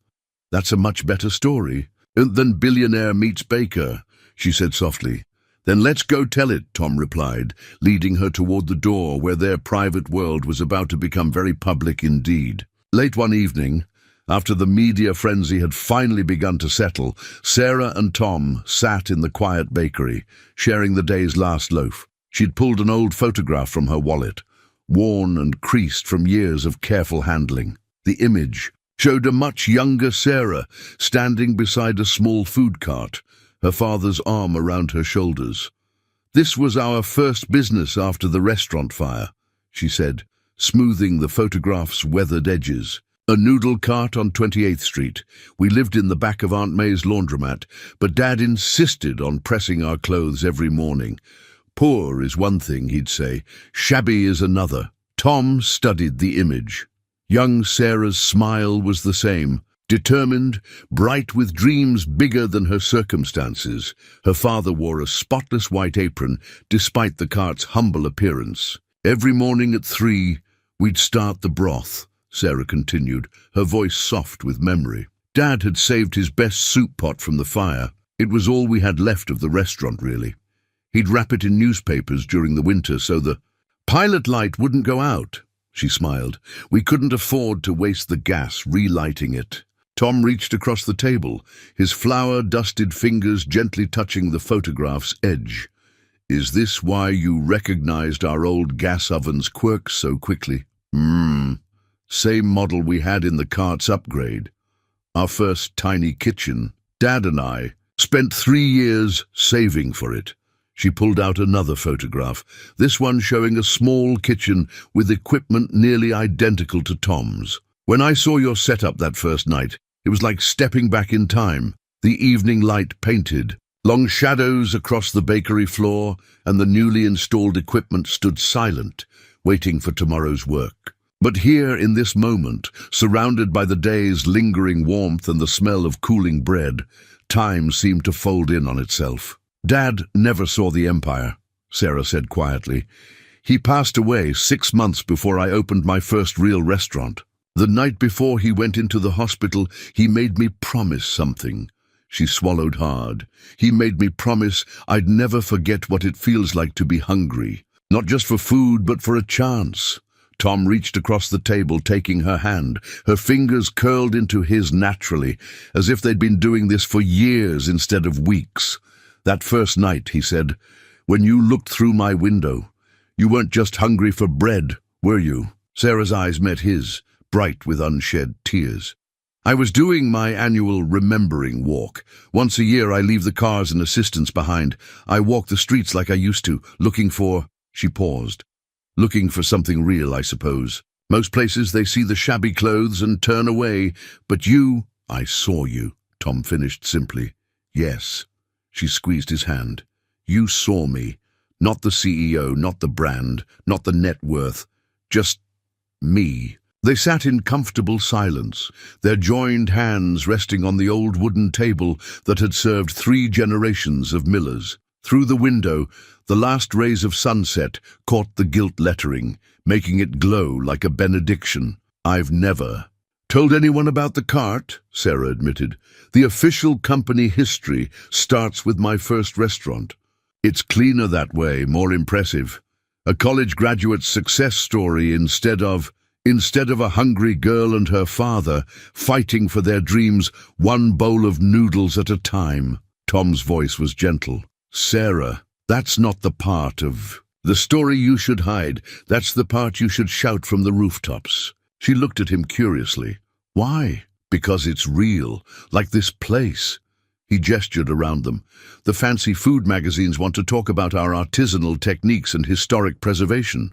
"That's a much better story than Billionaire Meets Baker," she said softly. "Then let's go tell it," Tom replied, leading her toward the door where their private world was about to become very public indeed. Late one evening, after the media frenzy had finally begun to settle, Sarah and Tom sat in the quiet bakery, sharing the day's last loaf. She'd pulled an old photograph from her wallet, worn and creased from years of careful handling. The image showed a much younger Sarah standing beside a small food cart, her father's arm around her shoulders. "This was our first business after the restaurant fire," she said, smoothing the photograph's weathered edges. "A noodle cart on 28th Street. We lived in the back of Aunt May's laundromat, but Dad insisted on pressing our clothes every morning. Poor is one thing, he'd say, shabby is another." Tom studied the image. Young Sarah's smile was the same, Determined, bright with dreams bigger than her circumstances, her father wore a spotless white apron despite the cart's humble appearance. Every morning at 3, we'd start the broth, Sarah continued, her voice soft with memory. Dad had saved his best soup pot from the fire. It was all we had left of the restaurant, really. He'd wrap it in newspapers during the winter so the pilot light wouldn't go out, she smiled. We couldn't afford to waste the gas relighting it. Tom reached across the table, his flour-dusted fingers gently touching the photograph's edge. Is this why you recognized our old gas oven's quirks so quickly? Same model we had in the cart's upgrade. Our first tiny kitchen. Dad and I spent 3 years saving for it. She pulled out another photograph, this one showing a small kitchen with equipment nearly identical to Tom's. When I saw your setup that first night, it was like stepping back in time. The evening light painted, long shadows across the bakery floor, and the newly installed equipment stood silent, waiting for tomorrow's work. But here, in this moment, surrounded by the day's lingering warmth and the smell of cooling bread, time seemed to fold in on itself. Dad never saw the empire, Sarah said quietly. He passed away 6 months before I opened my first real restaurant. The night before he went into the hospital, he made me promise something. She swallowed hard. He made me promise I'd never forget what it feels like to be hungry. Not just for food, but for a chance. Tom reached across the table, taking her hand. Her fingers curled into his naturally, as if they'd been doing this for years instead of weeks. That first night, he said, when you looked through my window, you weren't just hungry for bread, were you? Sarah's eyes met his, bright with unshed tears. I was doing my annual remembering walk. Once a year I leave the cars and assistants behind. I walk the streets like I used to, looking for... She paused. Looking for something real, I suppose. Most places they see the shabby clothes and turn away. But you... I saw you, Tom finished simply. Yes. She squeezed his hand. You saw me. Not the CEO, not the brand, not the net worth. Just me. They sat in comfortable silence, their joined hands resting on the old wooden table that had served 3 generations of Millers. Through the window, the last rays of sunset caught the gilt lettering, making it glow like a benediction. I've never told anyone about the cart, Sarah admitted. The official company history starts with my first restaurant. It's cleaner that way, more impressive. A college graduate's success story instead of a hungry girl and her father fighting for their dreams, one bowl of noodles at a time. Tom's voice was gentle. Sarah, that's not the part of the story you should hide. That's the part you should shout from the rooftops. She looked at him curiously. Why? Because it's real, like this place. He gestured around them. The fancy food magazines want to talk about our artisanal techniques and historic preservation.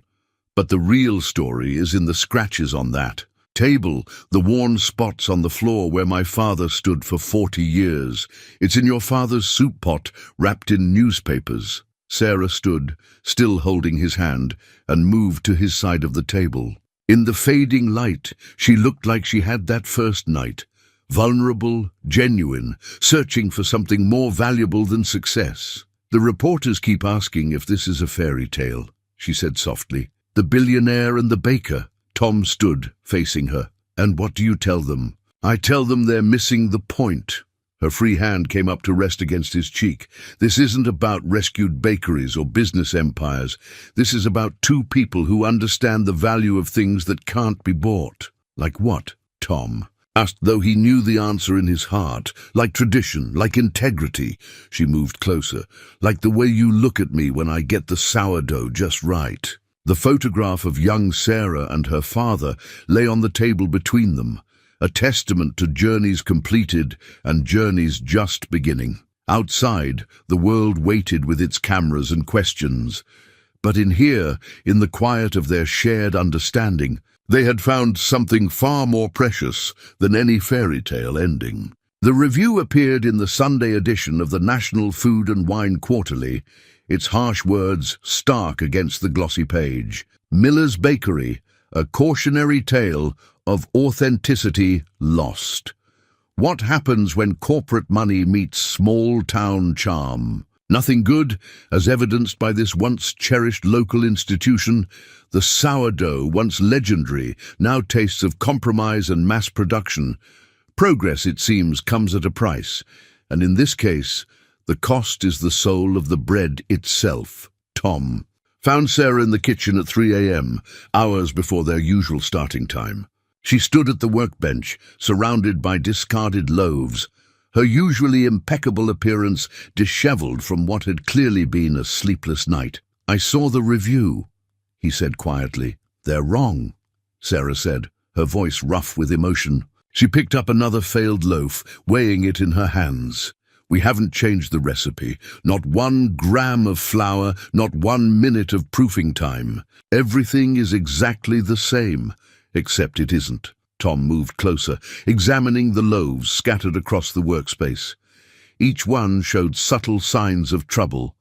But the real story is in the scratches on that table, the worn spots on the floor where my father stood for 40 years. It's in your father's soup pot, wrapped in newspapers. Sarah stood, still holding his hand, and moved to his side of the table. In the fading light, she looked like she had that first night. Vulnerable, genuine, searching for something more valuable than success. The reporters keep asking if this is a fairy tale, she said softly. The billionaire and the baker. Tom stood, facing her. And what do you tell them? I tell them they're missing the point. Her free hand came up to rest against his cheek. This isn't about rescued bakeries or business empires. This is about 2 people who understand the value of things that can't be bought. Like what? Tom asked, though he knew the answer in his heart. Like tradition, like integrity. She moved closer. Like the way you look at me when I get the sourdough just right. The photograph of young Sarah and her father lay on the table between them, a testament to journeys completed and journeys just beginning. Outside, the world waited with its cameras and questions. But in here, in the quiet of their shared understanding, they had found something far more precious than any fairy tale ending. The review appeared in the Sunday edition of the National Food and Wine Quarterly, its harsh words stark against the glossy page. Miller's Bakery, a cautionary tale of authenticity lost. What happens when corporate money meets small-town charm? Nothing good, as evidenced by this once-cherished local institution. The sourdough, once legendary, now tastes of compromise and mass production. Progress, it seems, comes at a price, and in this case, the cost is the soul of the bread itself. Tom found Sarah in the kitchen at 3 a.m., hours before their usual starting time. She stood at the workbench, surrounded by discarded loaves, her usually impeccable appearance disheveled from what had clearly been a sleepless night. "I saw the review," he said quietly. "They're wrong," Sarah said, her voice rough with emotion. She picked up another failed loaf, weighing it in her hands. "We haven't changed the recipe. Not 1 gram of flour, not 1 minute of proofing time. Everything is exactly the same, except it isn't." Tom moved closer, examining the loaves scattered across the workspace. Each one showed subtle signs of trouble: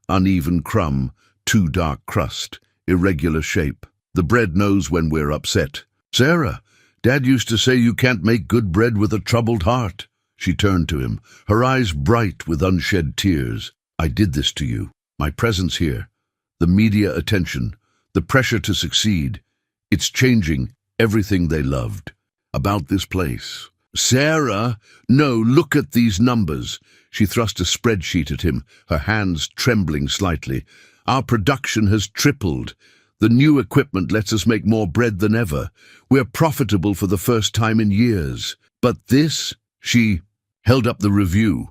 uneven crumb, too dark crust, irregular shape. "The bread knows when we're upset. Sarah, Dad used to say you can't make good bread with a troubled heart." She turned to him, her eyes bright with unshed tears. "I did this to you. My presence here, the media attention, the pressure to succeed. It's changing everything they loved about this place." "Sarah, no, look at these numbers." She thrust a spreadsheet at him, her hands trembling slightly. "Our production has tripled. The new equipment lets us make more bread than ever. We're profitable for the first time in years. But this..." She held up the review.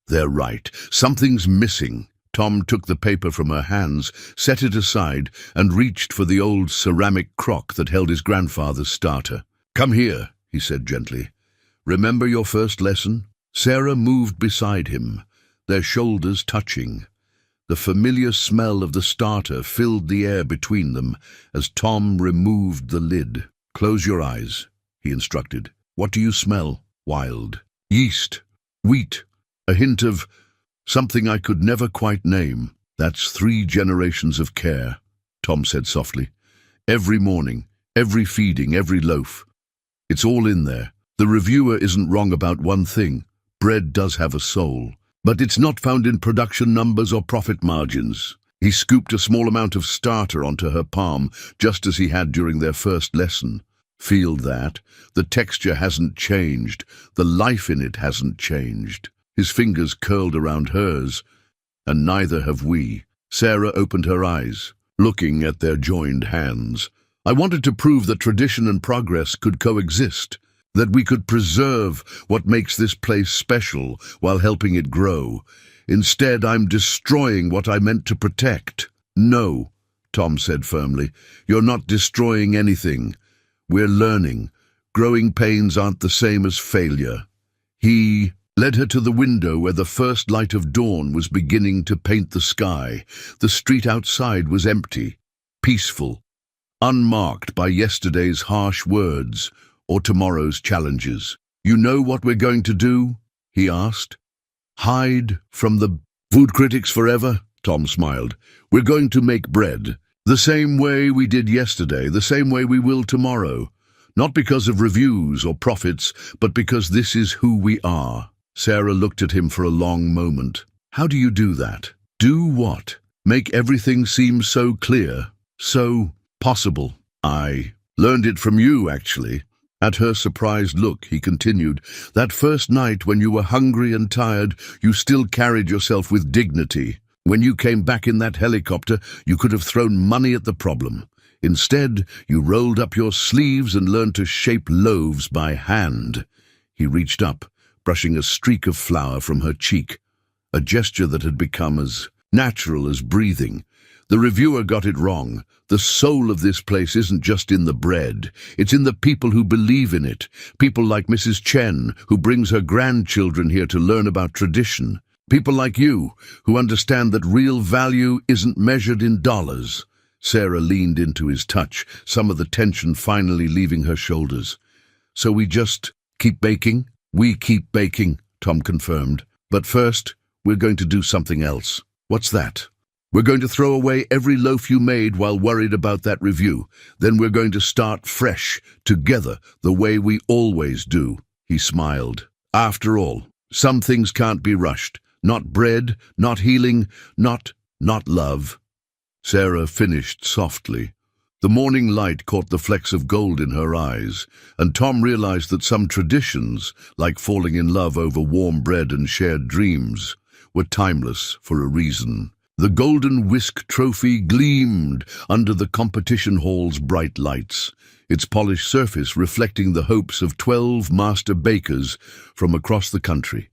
"They're right. Something's missing." Tom took the paper from her hands, set it aside, and reached for the old ceramic crock that held his grandfather's starter. "Come here," he said gently. "Remember your first lesson?" Sarah moved beside him, their shoulders touching. The familiar smell of the starter filled the air between them as Tom removed the lid. "Close your eyes," he instructed. "What do you smell?" "Wild. Yeast. Wheat. A hint of something I could never quite name." "That's 3 generations of care," Tom said softly. "Every morning, every feeding, every loaf. It's all in there. The reviewer isn't wrong about one thing. Bread does have a soul. But it's not found in production numbers or profit margins." He scooped a small amount of starter onto her palm, just as he had during their first lesson. "Feel that? The texture hasn't changed. The life in it hasn't changed." His fingers curled around hers. "And neither have we." Sarah opened her eyes, looking at their joined hands. "I wanted to prove that tradition and progress could coexist, that we could preserve what makes this place special while helping it grow. Instead, I'm destroying what I meant to protect." "No," Tom said firmly, "you're not destroying anything. We're learning. Growing pains aren't the same as failure." He led her to the window where the first light of dawn was beginning to paint the sky. The street outside was empty, peaceful, unmarked by yesterday's harsh words or tomorrow's challenges. "You know what we're going to do?" he asked. "Hide from the food critics forever?" Tom smiled. "We're going to make bread. The same way we did yesterday, the same way we will tomorrow. Not because of reviews or profits, but because this is who we are." Sarah looked at him for a long moment. "How do you do that?" "Do what?" "Make everything seem so clear, so possible." "I learned it from you, actually." At her surprised look, he continued, "That first night when you were hungry and tired, you still carried yourself with dignity. When you came back in that helicopter, you could have thrown money at the problem. Instead, you rolled up your sleeves and learned to shape loaves by hand." He reached up, brushing a streak of flour from her cheek, a gesture that had become as natural as breathing. "The reviewer got it wrong. The soul of this place isn't just in the bread. It's in the people who believe in it. People like Mrs. Chen, who brings her grandchildren here to learn about tradition. People like you, who understand that real value isn't measured in dollars." Sarah leaned into his touch, some of the tension finally leaving her shoulders. "So we just keep baking?" "We keep baking," Tom confirmed. "But first, we're going to do something else." "What's that?" "We're going to throw away every loaf you made while worried about that review. Then we're going to start fresh, together, the way we always do." He smiled. After all, some things can't be rushed. Not bread, not healing, not love. Sarah finished softly. The morning light caught the flecks of gold in her eyes, and Tom realized that some traditions, like falling in love over warm bread and shared dreams, were timeless for a reason. The golden whisk trophy gleamed under the competition hall's bright lights, its polished surface reflecting the hopes of 12 master bakers from across the country.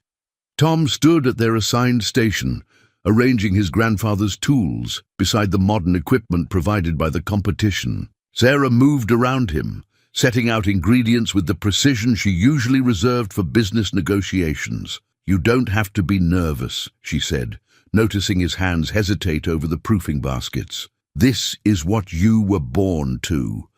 Tom stood at their assigned station, arranging his grandfather's tools beside the modern equipment provided by the competition. Sarah moved around him, setting out ingredients with the precision she usually reserved for business negotiations. "You don't have to be nervous," she said, noticing his hands hesitate over the proofing baskets. "This is what you were born to."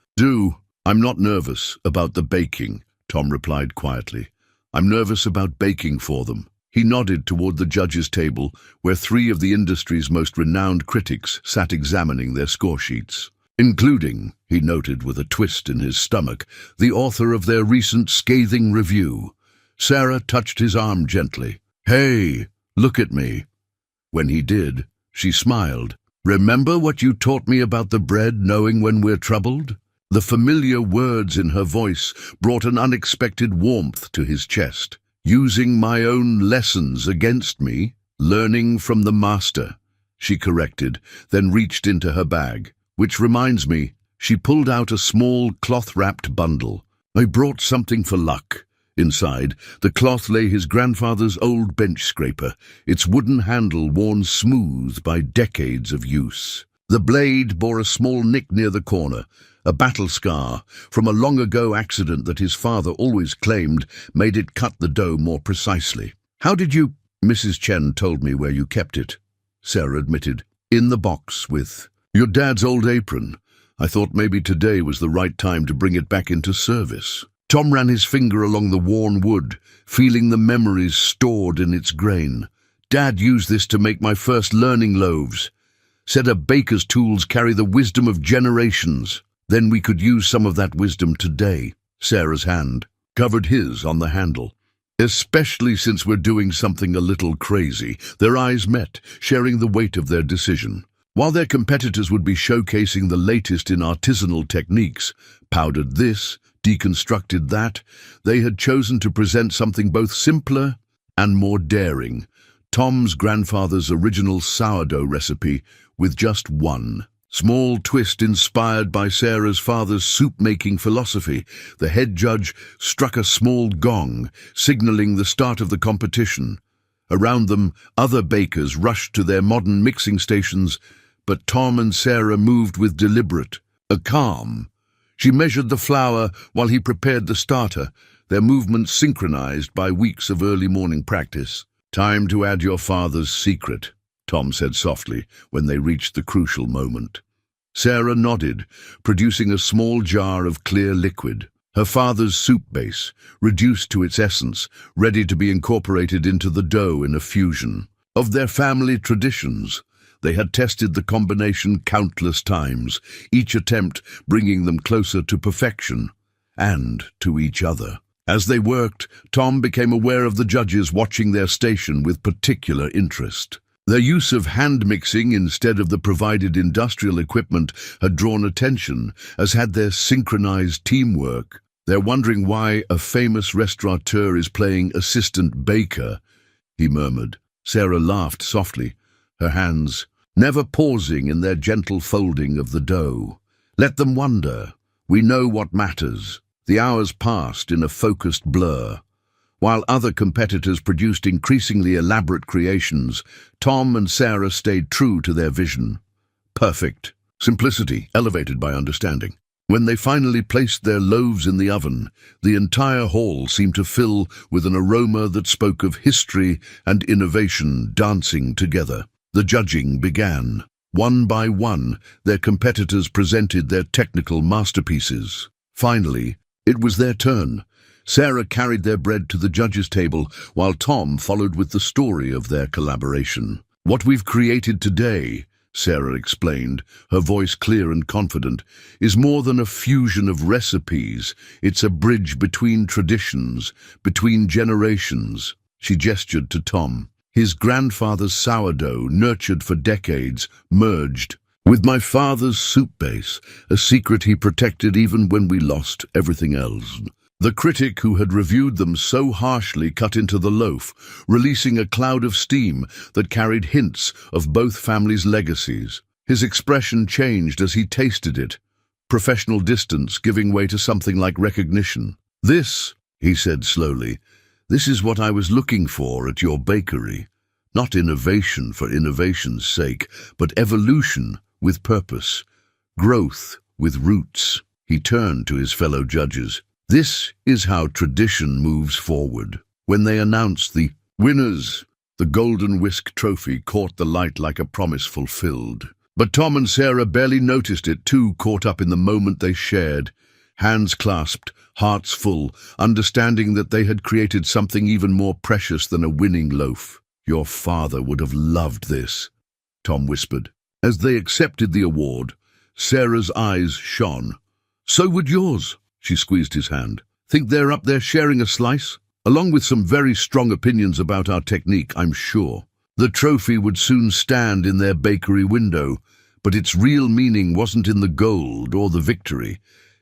"I'm not nervous about the baking," Tom replied quietly. "I'm nervous about baking for them." He nodded toward the judges' table, where 3 of the industry's most renowned critics sat examining their score sheets, including, he noted with a twist in his stomach, the author of their recent scathing review. Sarah touched his arm gently. "Hey, look at me." When he did, she smiled. "Remember what you taught me about the bread knowing when we're troubled?" The familiar words in her voice brought an unexpected warmth to his chest. "Using my own lessons against me, learning from the master," she corrected, then reached into her bag. "Which reminds me," she pulled out a small cloth-wrapped bundle. "I brought something for luck." Inside, the cloth lay his grandfather's old bench scraper, its wooden handle worn smooth by decades of use. The blade bore a small nick near the corner, a battle scar from a long-ago accident that his father always claimed made it cut the dough more precisely. "How did you—" "Mrs. Chen told me where you kept it," Sarah admitted. "In the box with your dad's old apron. I thought maybe today was the right time to bring it back into service." Tom ran his finger along the worn wood, feeling the memories stored in its grain. "Dad used this to make my first learning loaves. Said a baker's tools carry the wisdom of generations. Then we could use some of that wisdom today." Sarah's hand covered his on the handle. "Especially since we're doing something a little crazy." Their eyes met, sharing the weight of their decision. While their competitors would be showcasing the latest in artisanal techniques, powdered this, deconstructed that, they had chosen to present something both simpler and more daring. Tom's grandfather's original sourdough recipe with just one small twist inspired by Sarah's father's soup-making philosophy. The head judge struck a small gong, signaling the start of the competition. Around them, other bakers rushed to their modern mixing stations, but Tom and Sarah moved with deliberate calm. She measured the flour while he prepared the starter, their movements synchronized by weeks of early morning practice. "Time to add your father's secret," Tom said softly when they reached the crucial moment. Sarah nodded, producing a small jar of clear liquid, her father's soup base, reduced to its essence, ready to be incorporated into the dough in a fusion. Of their family traditions, they had tested the combination countless times, each attempt bringing them closer to perfection and to each other. As they worked, Tom became aware of the judges watching their station with particular interest. Their use of hand mixing instead of the provided industrial equipment had drawn attention, as had their synchronized teamwork. "They're wondering why a famous restaurateur is playing assistant baker," he murmured. Sarah laughed softly, her hands never pausing in their gentle folding of the dough. "Let them wonder. We know what matters." The hours passed in a focused blur. While other competitors produced increasingly elaborate creations, Tom and Sarah stayed true to their vision. Perfect. Simplicity, elevated by understanding. When they finally placed their loaves in the oven, the entire hall seemed to fill with an aroma that spoke of history and innovation dancing together. The judging began. One by one, their competitors presented their technical masterpieces. Finally, it was their turn. Sarah carried their bread to the judges' table, while Tom followed with the story of their collaboration. "What we've created today," Sarah explained, her voice clear and confident, is more than a fusion of recipes. It's a bridge between traditions, between generations. She gestured to Tom. His grandfather's sourdough, nurtured for decades, merged with my father's soup base, a secret he protected even when we lost everything else. The critic who had reviewed them so harshly cut into the loaf, releasing a cloud of steam that carried hints of both families' legacies. His expression changed as he tasted it, professional distance giving way to something like recognition. "This," he said slowly, "this is what I was looking for at your bakery. Not innovation for innovation's sake, but evolution with purpose, growth with roots." He turned to his fellow judges. "This is how tradition moves forward." When they announced the winners, the Golden Whisk trophy caught the light like a promise fulfilled. But Tom and Sarah barely noticed it, too caught up in the moment they shared, hands clasped, hearts full, understanding that they had created something even more precious than a winning loaf. "Your father would have loved this," Tom whispered. As they accepted the award, Sarah's eyes shone. "So would yours." She squeezed his hand. "Think they're up there sharing a slice? Along with some very strong opinions about our technique, I'm sure." The trophy would soon stand in their bakery window, but its real meaning wasn't in the gold or the victory.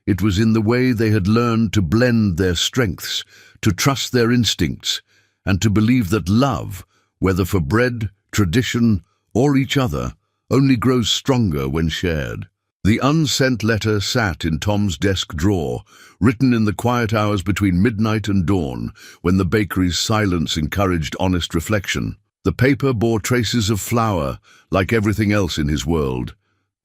It was in the way they had learned to blend their strengths, to trust their instincts, and to believe that love, whether for bread, tradition, or each other, only grows stronger when shared. The unsent letter sat in Tom's desk drawer, written in the quiet hours between midnight and dawn, when the bakery's silence encouraged honest reflection. The paper bore traces of flour, like everything else in his world,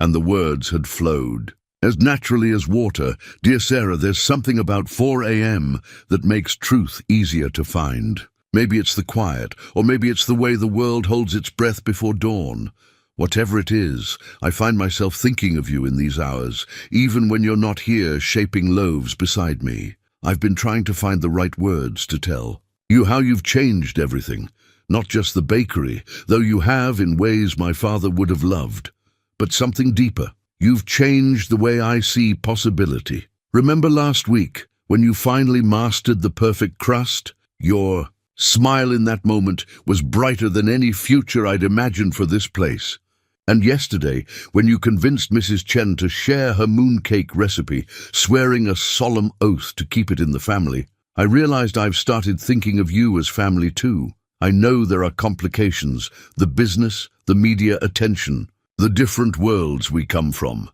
and the words had flowed as naturally as water. "Dear Sarah, there's something about 4 a.m. that makes truth easier to find. Maybe it's the quiet, or maybe it's the way the world holds its breath before dawn. Whatever it is, I find myself thinking of you in these hours, even when you're not here shaping loaves beside me. I've been trying to find the right words to tell you how you've changed everything, not just the bakery, though you have in ways my father would have loved, but something deeper. You've changed the way I see possibility. Remember last week, when you finally mastered the perfect crust? Your smile in that moment was brighter than any future I'd imagined for this place. And yesterday, when you convinced Mrs. Chen to share her mooncake recipe, swearing a solemn oath to keep it in the family, I realized I've started thinking of you as family too. I know there are complications, the business, the media attention, the different worlds we come from.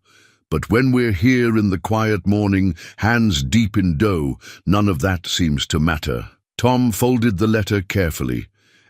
But when we're here in the quiet morning, hands deep in dough, none of that seems to matter." Tom folded the letter carefully,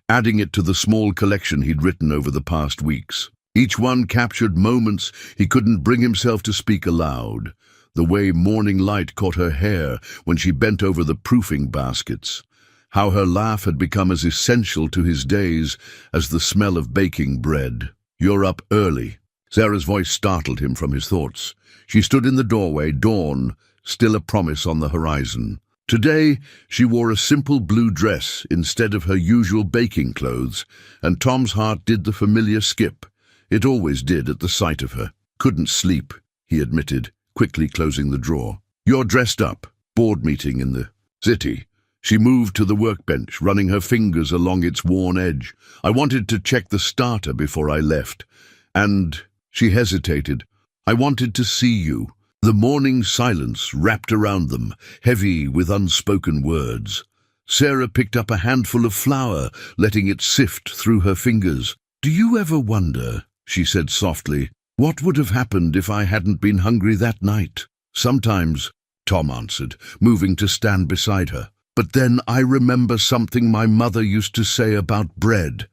adding it to the small collection he'd written over the past weeks. Each one captured moments he couldn't bring himself to speak aloud. The way morning light caught her hair when she bent over the proofing baskets. How her laugh had become as essential to his days as the smell of baking bread. "You're up early." Sarah's voice startled him from his thoughts. She stood in the doorway, dawn still a promise on the horizon. Today, she wore a simple blue dress instead of her usual baking clothes, and Tom's heart did the familiar skip. It always did at the sight of her. "Couldn't sleep," he admitted, quickly closing the drawer. "You're dressed up. Board meeting in the city." She moved to the workbench, running her fingers along its worn edge. "I wanted to check the starter before I left. And," she hesitated, "I wanted to see you." The morning silence wrapped around them, heavy with unspoken words. Sarah picked up a handful of flour, letting it sift through her fingers. "Do you ever wonder," she said softly, "what would have happened if I hadn't been hungry that night?" "Sometimes," Tom answered, moving to stand beside her. "But then I remember something my mother used to say about bread,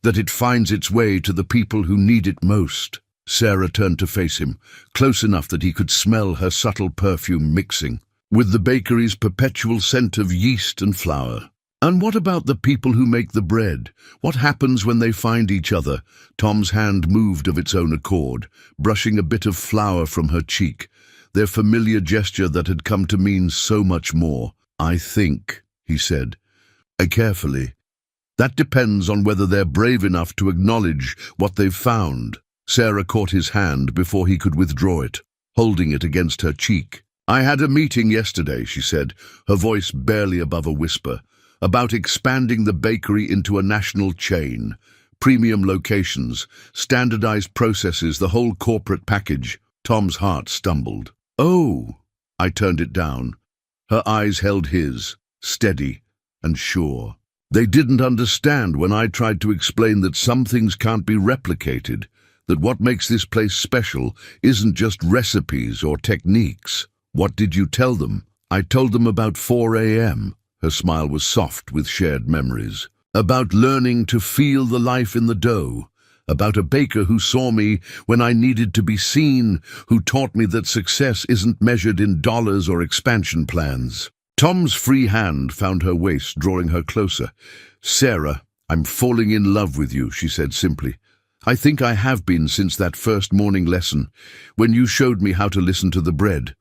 that it finds its way to the people who need it most." Sarah turned to face him, close enough that he could smell her subtle perfume mixing with the bakery's perpetual scent of yeast and flour. "And what about the people who make the bread? What happens when they find each other?" Tom's hand moved of its own accord, brushing a bit of flour from her cheek, their familiar gesture that had come to mean so much more. "I think," he said, carefully, "that depends on whether they're brave enough to acknowledge what they've found." Sarah caught his hand before he could withdraw it, holding it against her cheek. "I had a meeting yesterday," she said, her voice barely above a whisper, "about expanding the bakery into a national chain. Premium locations, standardized processes, the whole corporate package." Tom's heart stumbled. "Oh!" I turned it down. Her eyes held his, steady and sure. They didn't understand when I tried to explain that some things can't be replicated, that what makes this place special isn't just recipes or techniques. "What did you tell them?" "I told them about 4 a.m. Her smile was soft with shared memories. "About learning to feel the life in the dough. About a baker who saw me when I needed to be seen, who taught me that success isn't measured in dollars or expansion plans." Tom's free hand found her waist, drawing her closer. "Sarah, I'm falling in love with you," she said simply. "I think I have been since that first morning lesson, when you showed me how to listen to the bread.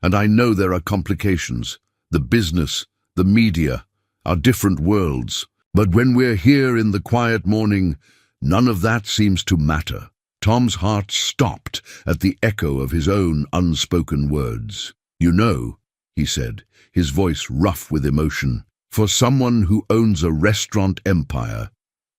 And I know there are complications. The business, the media, our different worlds. But when we're here in the quiet morning, none of that seems to matter." Tom's heart stopped at the echo of his own unspoken words. "You know," he said, his voice rough with emotion, "for someone who owns a restaurant empire,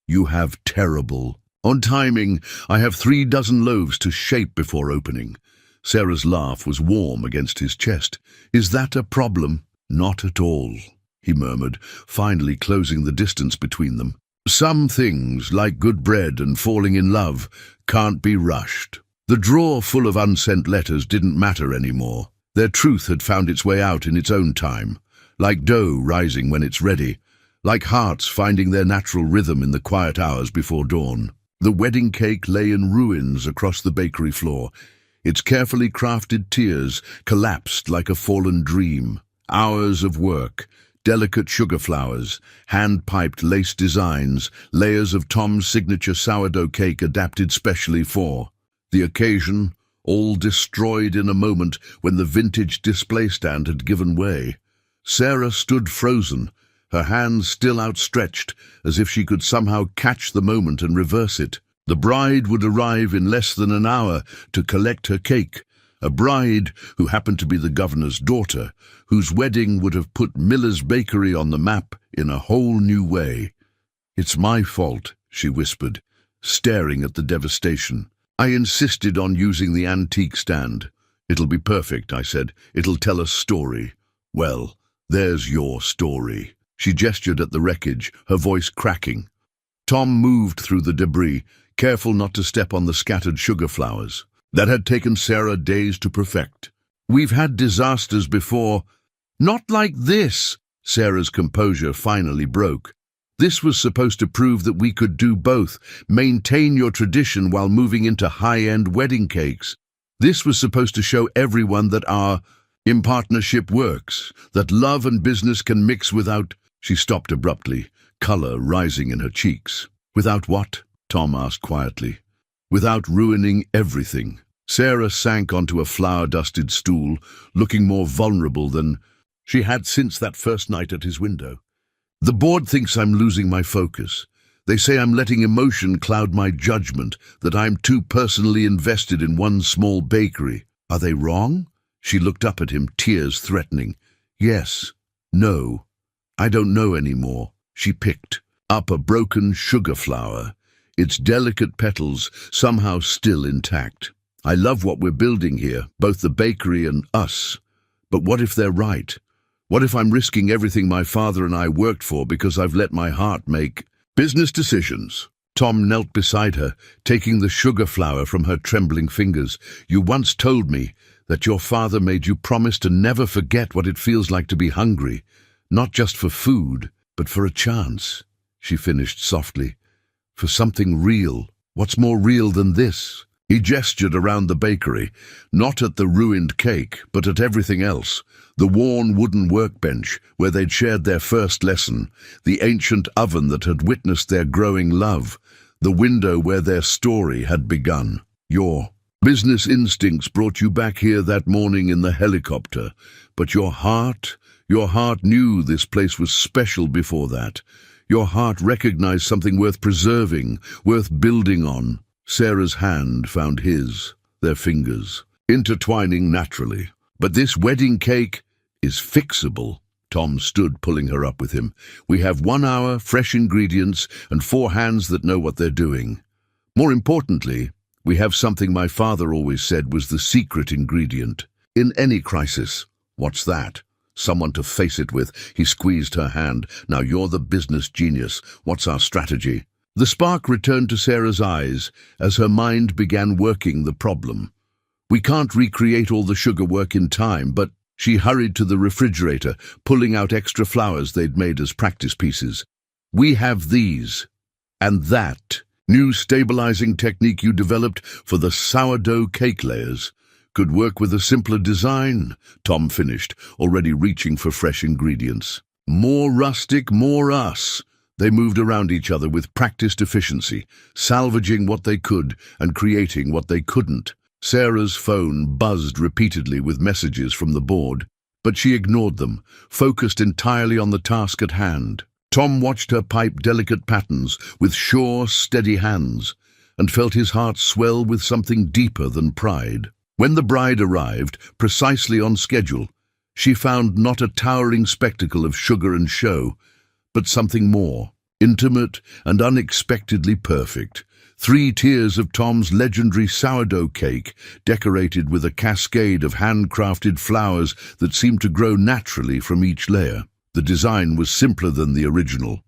you have terrible. On timing, I have 3 dozen loaves to shape before opening." Sarah's laugh was warm against his chest. "Is that a problem?" "Not at all," he murmured, finally closing the distance between them. "Some things, like good bread and falling in love, can't be rushed." The drawer full of unsent letters didn't matter anymore. Their truth had found its way out in its own time, like dough rising when it's ready, like hearts finding their natural rhythm in the quiet hours before dawn. The wedding cake lay in ruins across the bakery floor. Its carefully crafted tiers collapsed like a fallen dream. Hours of work, delicate sugar flowers, hand-piped lace designs, layers of Tom's signature sourdough cake adapted specially for the occasion, all destroyed in a moment when the vintage display stand had given way. Sarah stood frozen, her hands still outstretched, as if she could somehow catch the moment and reverse it. The bride would arrive in less than an hour to collect her cake, a bride who happened to be the governor's daughter, whose wedding would have put Miller's Bakery on the map in a whole new way. "It's my fault," she whispered, staring at the devastation. "I insisted on using the antique stand." "It'll be perfect," I said. "It'll tell a story." "Well, there's your story." She gestured at the wreckage, her voice cracking. Tom moved through the debris, careful not to step on the scattered sugar flowers. That had taken Sarah days to perfect. "We've had disasters before." "Not like this," Sarah's composure finally broke. "This was supposed to prove that we could do both, maintain your tradition while moving into high-end wedding cakes. This was supposed to show everyone that our partnership works, that love and business can mix without—" She stopped abruptly, color rising in her cheeks. "Without what?" Tom asked quietly. "Without ruining everything." Sarah sank onto a flour-dusted stool, looking more vulnerable than she had since that first night at his window. "The board thinks I'm losing my focus. They say I'm letting emotion cloud my judgment, that I'm too personally invested in one small bakery. Are they wrong?" She looked up at him, tears threatening. "Yes. No. I don't know anymore." She picked up a broken sugar flower, its delicate petals somehow still intact. "I love what we're building here, both the bakery and us. But what if they're right? What if I'm risking everything my father and I worked for because I've let my heart make business decisions?" Tom knelt beside her, taking the sugar flower from her trembling fingers. "You once told me that your father made you promise to never forget what it feels like to be hungry, not just for food, but for a chance," she finished softly. "For something real. What's more real than this?" He gestured around the bakery, not at the ruined cake, but at everything else. The worn wooden workbench where they'd shared their first lesson, the ancient oven that had witnessed their growing love, the window where their story had begun. "Your business instincts brought you back here that morning in the helicopter, but your heart knew this place was special before that. Your heart recognized something worth preserving, worth building on." Sarah's hand found his, their fingers, intertwining naturally. But this wedding cake is fixable. Tom stood, pulling her up with him. We have 1 hour, fresh ingredients, and 4 hands that know what they're doing. More importantly, we have something my father always said was the secret ingredient. In any crisis. What's that? Someone to face it with. He squeezed her hand. Now you're the business genius. What's our strategy? The spark returned to Sarah's eyes as her mind began working the problem. We can't recreate all the sugar work in time, but she hurried to the refrigerator, pulling out extra flowers they'd made as practice pieces. We have these. And that. New stabilizing technique you developed for the sourdough cake layers. Could work with a simpler design, Tom finished, already reaching for fresh ingredients. More rustic, more us. They moved around each other with practiced efficiency, salvaging what they could and creating what they couldn't. Sarah's phone buzzed repeatedly with messages from the board, but she ignored them, focused entirely on the task at hand. Tom watched her pipe delicate patterns with sure, steady hands, and felt his heart swell with something deeper than pride. When the bride arrived, precisely on schedule, she found not a towering spectacle of sugar and show, but something more, intimate and unexpectedly perfect. 3 tiers of Tom's legendary sourdough cake, decorated with a cascade of handcrafted flowers that seemed to grow naturally from each layer. The design was simpler than the original,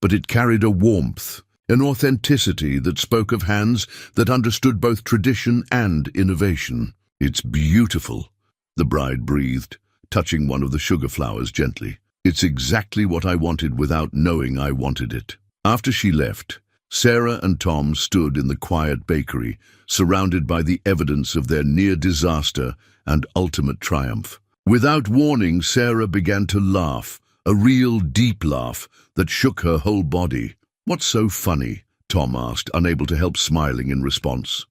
but it carried a warmth, an authenticity that spoke of hands that understood both tradition and innovation. It's beautiful, the bride breathed, touching one of the sugar flowers gently. It's exactly what I wanted without knowing I wanted it. After she left, Sarah and Tom stood in the quiet bakery, surrounded by the evidence of their near disaster and ultimate triumph. Without warning, Sarah began to laugh, a real deep laugh that shook her whole body. What's so funny? Tom asked, unable to help smiling in response.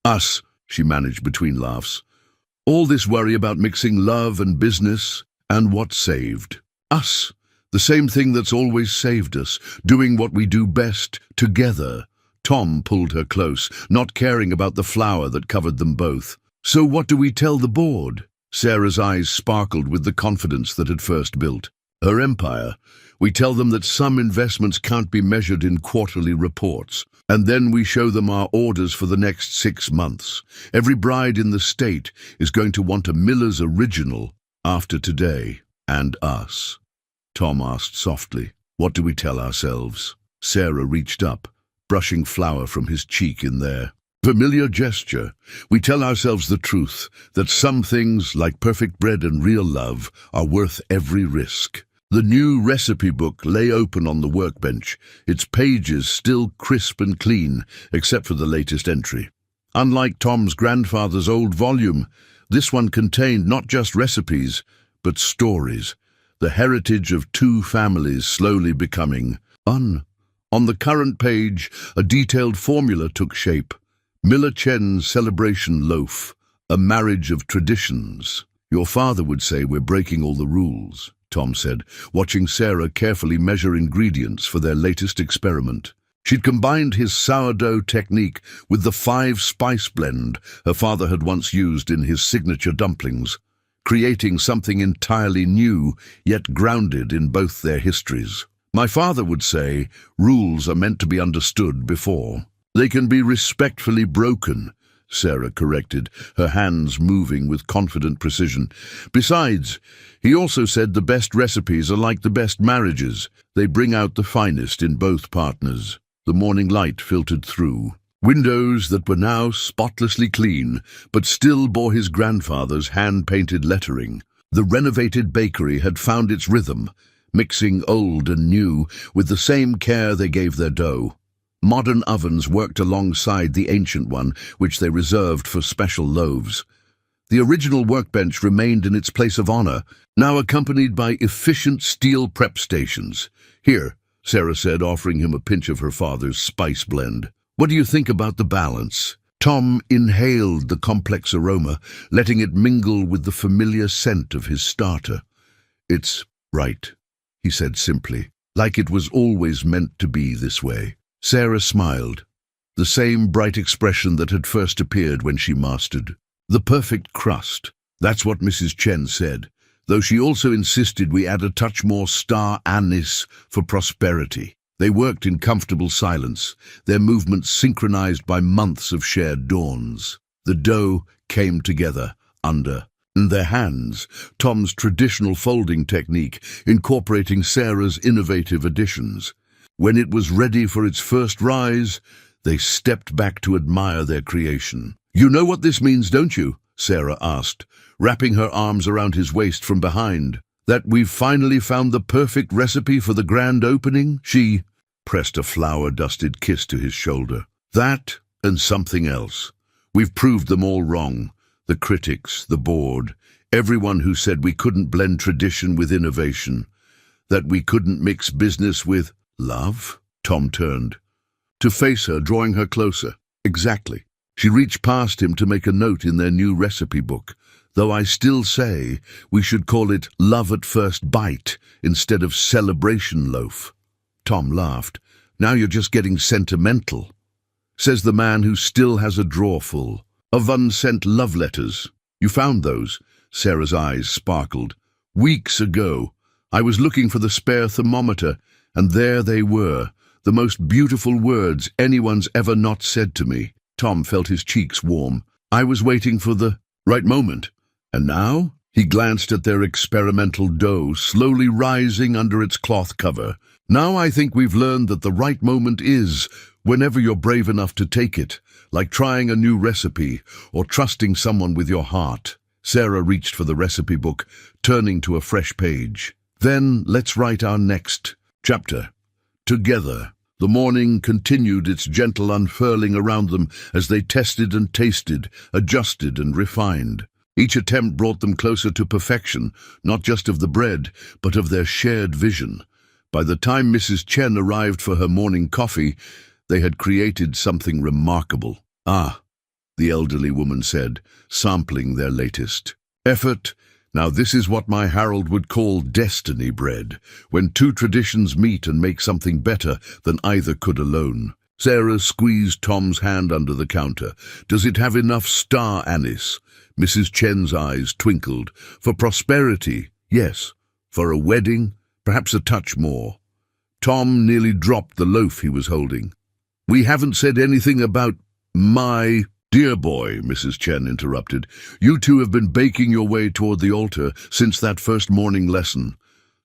Us, she managed between laughs. All this worry about mixing love and business, and what saved? Us. The same thing that's always saved us, doing what we do best, together. Tom pulled her close, not caring about the flower that covered them both. So what do we tell the board? Sarah's eyes sparkled with the confidence that had first built her empire. We tell them that some investments can't be measured in quarterly reports, and then we show them our orders for the next 6 months. Every bride in the state is going to want a Miller's Original after today, and us. Tom asked softly, what do we tell ourselves? Sarah reached up, brushing flour from his cheek in their familiar gesture. We tell ourselves the truth, that some things, like perfect bread and real love, are worth every risk. The new recipe book lay open on the workbench, its pages still crisp and clean, except for the latest entry. Unlike Tom's grandfather's old volume, this one contained not just recipes, but stories. The heritage of 2 families slowly becoming On the current page, a detailed formula took shape. Miller Chen's celebration loaf, a marriage of traditions. Your father would say we're breaking all the rules, Tom said, watching Sarah carefully measure ingredients for their latest experiment. She'd combined his sourdough technique with the 5-spice blend her father had once used in his signature dumplings, creating something entirely new, yet grounded in both their histories. My father would say, rules are meant to be understood before they can be respectfully broken, Sarah corrected, her hands moving with confident precision. Besides, he also said the best recipes are like the best marriages. They bring out the finest in both partners. The morning light filtered through. Windows that were now spotlessly clean, but still bore his grandfather's hand-painted lettering. The renovated bakery had found its rhythm, mixing old and new with the same care they gave their dough. Modern ovens worked alongside the ancient one, which they reserved for special loaves. The original workbench remained in its place of honor, now accompanied by efficient steel prep stations. Here, Sarah said, offering him a pinch of her father's spice blend. What do you think about the balance? Tom inhaled the complex aroma, letting it mingle with the familiar scent of his starter. It's right, he said simply, like it was always meant to be this way. Sarah smiled. the same bright expression that had first appeared when she mastered. The perfect crust. That's what Mrs. Chen said, though she also insisted we add a touch more star anise for prosperity. They worked in comfortable silence, their movements synchronized by months of shared dawns. The dough came together under their hands, Tom's traditional folding technique incorporating Sarah's innovative additions. When it was ready for its first rise, they stepped back to admire their creation. "You know what this means, don't you?" Sarah asked, wrapping her arms around his waist from behind. "That we've finally found the perfect recipe for the grand opening?" She pressed a flour-dusted kiss to his shoulder. "That and something else. We've proved them all wrong. The critics, the board, everyone who said we couldn't blend tradition with innovation, that we couldn't mix business with love." Tom turned to face her, drawing her closer. "Exactly." She reached past him to make a note in their new recipe book, "Though I still say we should call it love at first bite instead of celebration loaf." Tom laughed. "Now you're just getting sentimental," says the man who still has a drawer full of unsent love letters. "You found those?" Sarah's eyes sparkled. "Weeks ago, I was looking for the spare thermometer, and there they were, the most beautiful words anyone's ever not said to me." Tom felt his cheeks warm. "I was waiting for the right moment. And now?" He glanced at their experimental dough, slowly rising under its cloth cover. "Now I think we've learned that the right moment is whenever you're brave enough to take it, like trying a new recipe or trusting someone with your heart." Sarah reached for the recipe book, turning to a fresh page. "Then let's write our next chapter together." The morning continued its gentle unfurling around them as they tested and tasted, adjusted and refined. Each attempt brought them closer to perfection, not just of the bread, but of their shared vision. By the time Mrs. Chen arrived for her morning coffee, they had created something remarkable. "Ah," the elderly woman said, sampling their latest effort. "Now this is what my Harold would call destiny bread, when two traditions meet and make something better than either could alone." Sarah squeezed Tom's hand under the counter. "Does it have enough star anise?" Mrs. Chen's eyes twinkled. "For prosperity, yes. For a wedding, perhaps a touch more." Tom nearly dropped the loaf he was holding. "We haven't said anything about my—" "Dear boy," Mrs. Chen interrupted, "you two have been baking your way toward the altar since that first morning lesson.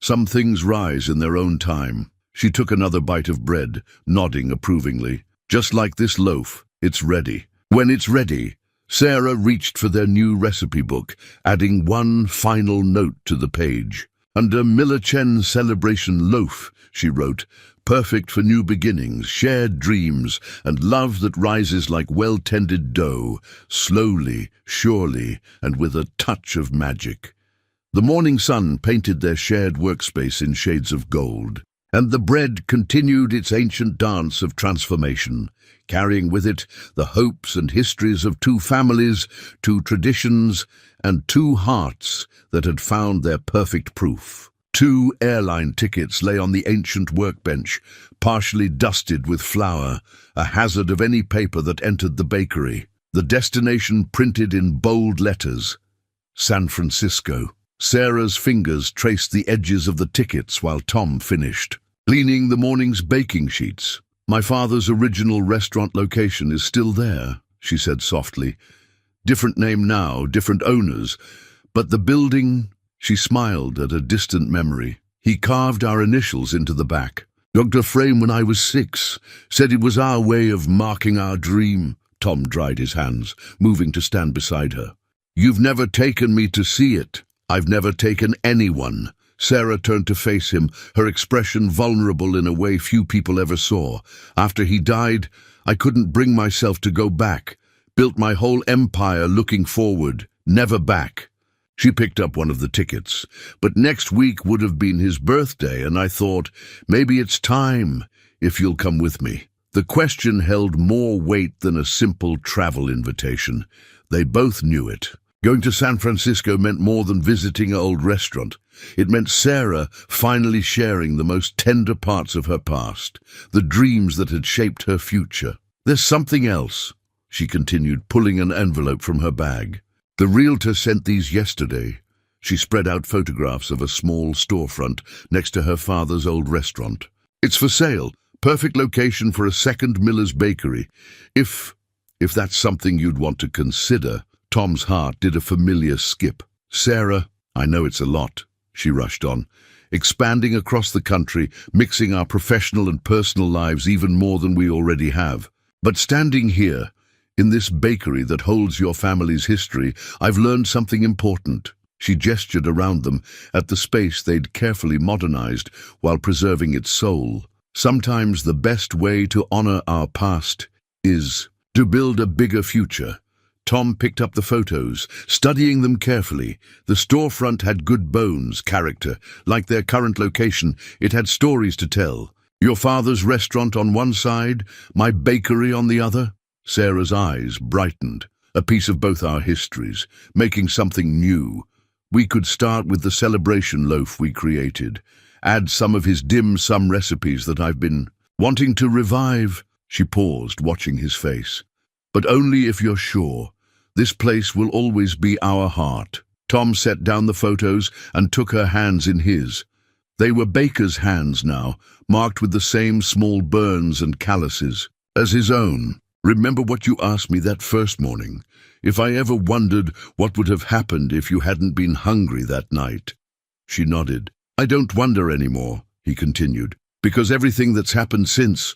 Some things rise in their own time." She took another bite of bread, nodding approvingly. "Just like this loaf, it's ready." When it's ready, Sarah reached for their new recipe book, adding one final note to the page. "Under Miller Chen Celebration Loaf," she wrote, "perfect for new beginnings, shared dreams, and love that rises like well-tended dough, slowly, surely, and with a touch of magic." The morning sun painted their shared workspace in shades of gold, and the bread continued its ancient dance of transformation, carrying with it the hopes and histories of two families, two traditions, and two hearts that had found their perfect proof. 2 airline tickets lay on the ancient workbench, partially dusted with flour, a hazard of any paper that entered the bakery. The destination printed in bold letters: San Francisco. Sarah's fingers traced the edges of the tickets while Tom finished, cleaning the morning's baking sheets. "My father's original restaurant location is still there," she said softly. "Different name now, different owners, but the building—" She smiled at a distant memory. "He carved our initials into the back. Dr. Frame, when I was 6, said it was our way of marking our dream." Tom dried his hands, moving to stand beside her. "You've never taken me to see it." "I've never taken anyone." Sarah turned to face him, her expression vulnerable in a way few people ever saw. "After he died, I couldn't bring myself to go back. Built my whole empire looking forward, never back." She picked up one of the tickets. "But next week would have been his birthday, and I thought, maybe it's time, if you'll come with me." The question held more weight than a simple travel invitation. They both knew it. Going to San Francisco meant more than visiting an old restaurant. It meant Sarah finally sharing the most tender parts of her past, the dreams that had shaped her future. There's something else, she continued, pulling an envelope from her bag. The realtor sent these yesterday. She spread out photographs of a small storefront next to her father's old restaurant. It's for sale. Perfect location for a second Miller's bakery. If that's something you'd want to consider. Tom's heart did a familiar skip. Sarah, I know it's a lot, she rushed on, expanding across the country, mixing our professional and personal lives even more than we already have. But standing here, in this bakery that holds your family's history, I've learned something important. She gestured around them at the space they'd carefully modernized while preserving its soul. Sometimes the best way to honor our past is to build a bigger future. Tom picked up the photos, studying them carefully. The storefront had good bones, character. Like their current location, it had stories to tell. Your father's restaurant on one side, my bakery on the other. Sarah's eyes brightened. A piece of both our histories, making something new. We could start with the celebration loaf we created. Add some of his dim sum recipes that I've been wanting to revive. She paused, watching his face. But only if you're sure. This place will always be our heart. Tom set down the photos and took her hands in his. They were Baker's hands now, marked with the same small burns and calluses as his own. Remember what you asked me that first morning? If I ever wondered what would have happened if you hadn't been hungry that night. She nodded. I don't wonder anymore, he continued, because everything that's happened since,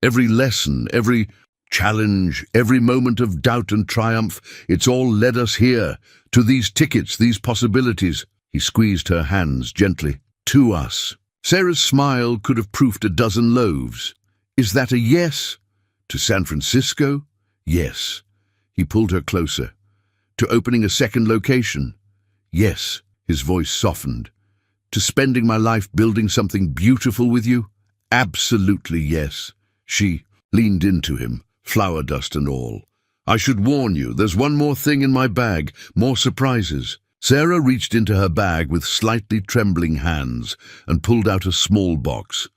every lesson, every challenge, every moment of doubt and triumph, it's all led us here, to these tickets, these possibilities. He squeezed her hands gently. To us. Sarah's smile could have proofed a dozen loaves. Is that a yes? To San Francisco? Yes. He pulled her closer. To opening a second location? Yes. His voice softened. To spending my life building something beautiful with you? Absolutely yes. She leaned into him, flower dust and all. I should warn you, there's one more thing in my bag, more surprises. Sarah reached into her bag with slightly trembling hands and pulled out a small box.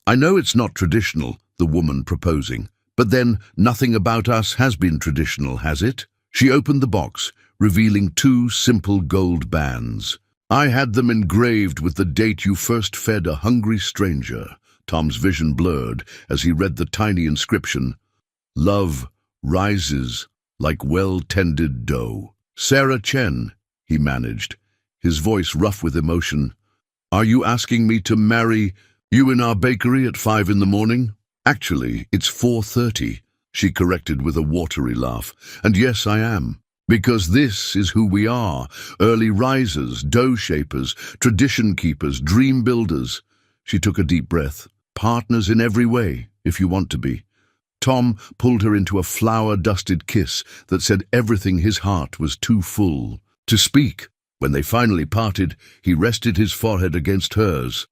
I know it's not traditional, the woman proposing, but then nothing about us has been traditional, has it? She opened the box, revealing 2 simple gold bands. I had them engraved with the date you first fed a hungry stranger. Tom's vision blurred as he read the tiny inscription. Love rises like well-tended dough. Sarah Chen, he managed, his voice rough with emotion. Are you asking me to marry you in our bakery at 5 in the morning? Actually, it's 4:30, she corrected with a watery laugh. And yes, I am. Because this is who we are. Early risers, dough shapers, tradition keepers, dream builders. She took a deep breath. Partners in every way, if you want to be. Tom pulled her into a flower-dusted kiss that said everything his heart was too full to speak. When they finally parted, he rested his forehead against hers.